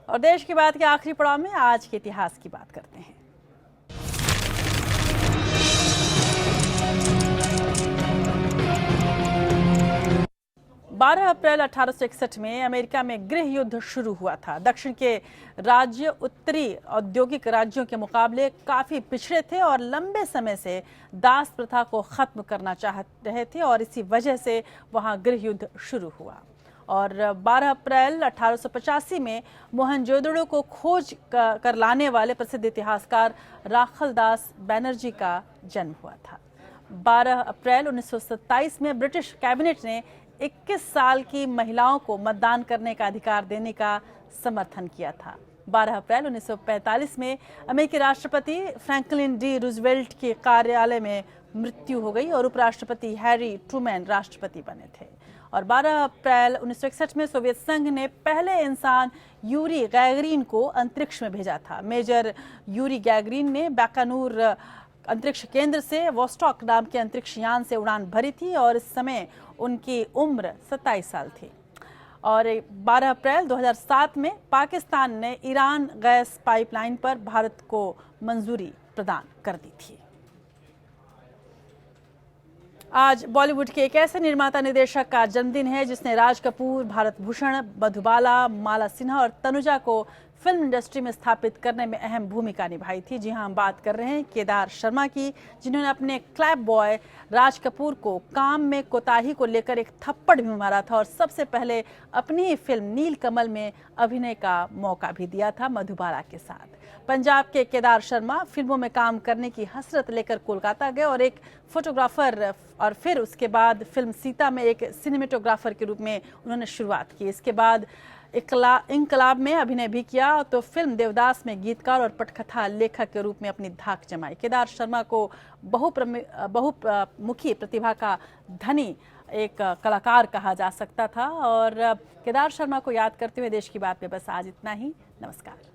और देश की बात के आखिरी पड़ाव में आज के इतिहास की बात करते हैं। 12 अप्रैल 1861 में अमेरिका में गृह युद्ध शुरू हुआ था। दक्षिण के राज्य उत्तरी औद्योगिक राज्यों के मुकाबले काफी पिछड़े थे और लंबे समय से दास प्रथा को खत्म करना चाह रहे थे और इसी वजह से वहां गृह युद्ध शुरू हुआ। और 12 अप्रैल 1885 में मोहनजोदड़ो को खोज कर लाने वाले प्रसिद्ध इतिहासकार राखलदास बैनर्जी का जन्म हुआ था। 12 अप्रैल 1927 में ब्रिटिश कैबिनेट ने 21 साल की महिलाओं को मतदान करने का अधिकार देने का समर्थन किया था। 12 अप्रैल 1945 में अमेरिकी राष्ट्रपति फ्रैंकलिन डी रूजवेल्ट के कार्यालय में मृत्यु हो गई और उपराष्ट्रपति हैरी ट्रूमैन राष्ट्रपति बने थे। और 12 अप्रैल 1961 में सोवियत संघ ने पहले इंसान यूरी गैगरिन को अंतरिक्ष में भेजा था। मेजर यूरी गैगरिन ने बैकानूर अंतरिक्ष केंद्र से वोस्टॉक नाम के अंतरिक्ष यान से उड़ान भरी थी और इस समय उनकी उम्र 27 साल थी। और 12 अप्रैल 2007 में पाकिस्तान ने ईरान गैस पाइपलाइन पर भारत को मंजूरी प्रदान कर दी थी। आज बॉलीवुड के एक ऐसे निर्माता निर्देशक का जन्मदिन है जिसने राज कपूर, भारत भूषण, मधुबाला, माला सिन्हा और तनुजा को फिल्म इंडस्ट्री में स्थापित करने में अहम भूमिका निभाई थी। जी हाँ, हम बात कर रहे हैं केदार शर्मा की, जिन्होंने अपने क्लैप बॉय राज कपूर को काम में कोताही को लेकर एक थप्पड़ भी मारा था और सबसे पहले अपनी ही फिल्म नीलकमल में अभिनय का मौका भी दिया था मधुबाला के साथ। पंजाब के केदार शर्मा फिल्मों में काम करने की हसरत लेकर कोलकाता गए और एक फोटोग्राफर और फिर उसके बाद फिल्म सीता में एक सिनेमेटोग्राफर के रूप में उन्होंने शुरुआत की। इसके बाद इंकलाब में अभिनय भी किया तो फिल्म देवदास में गीतकार और पटकथा लेखक के रूप में अपनी धाक जमाई। केदार शर्मा को बहुमुखी प्रतिभा का धनी एक कलाकार कहा जा सकता था। और केदार शर्मा को याद करते हुए देश की बात में बस आज इतना ही। नमस्कार।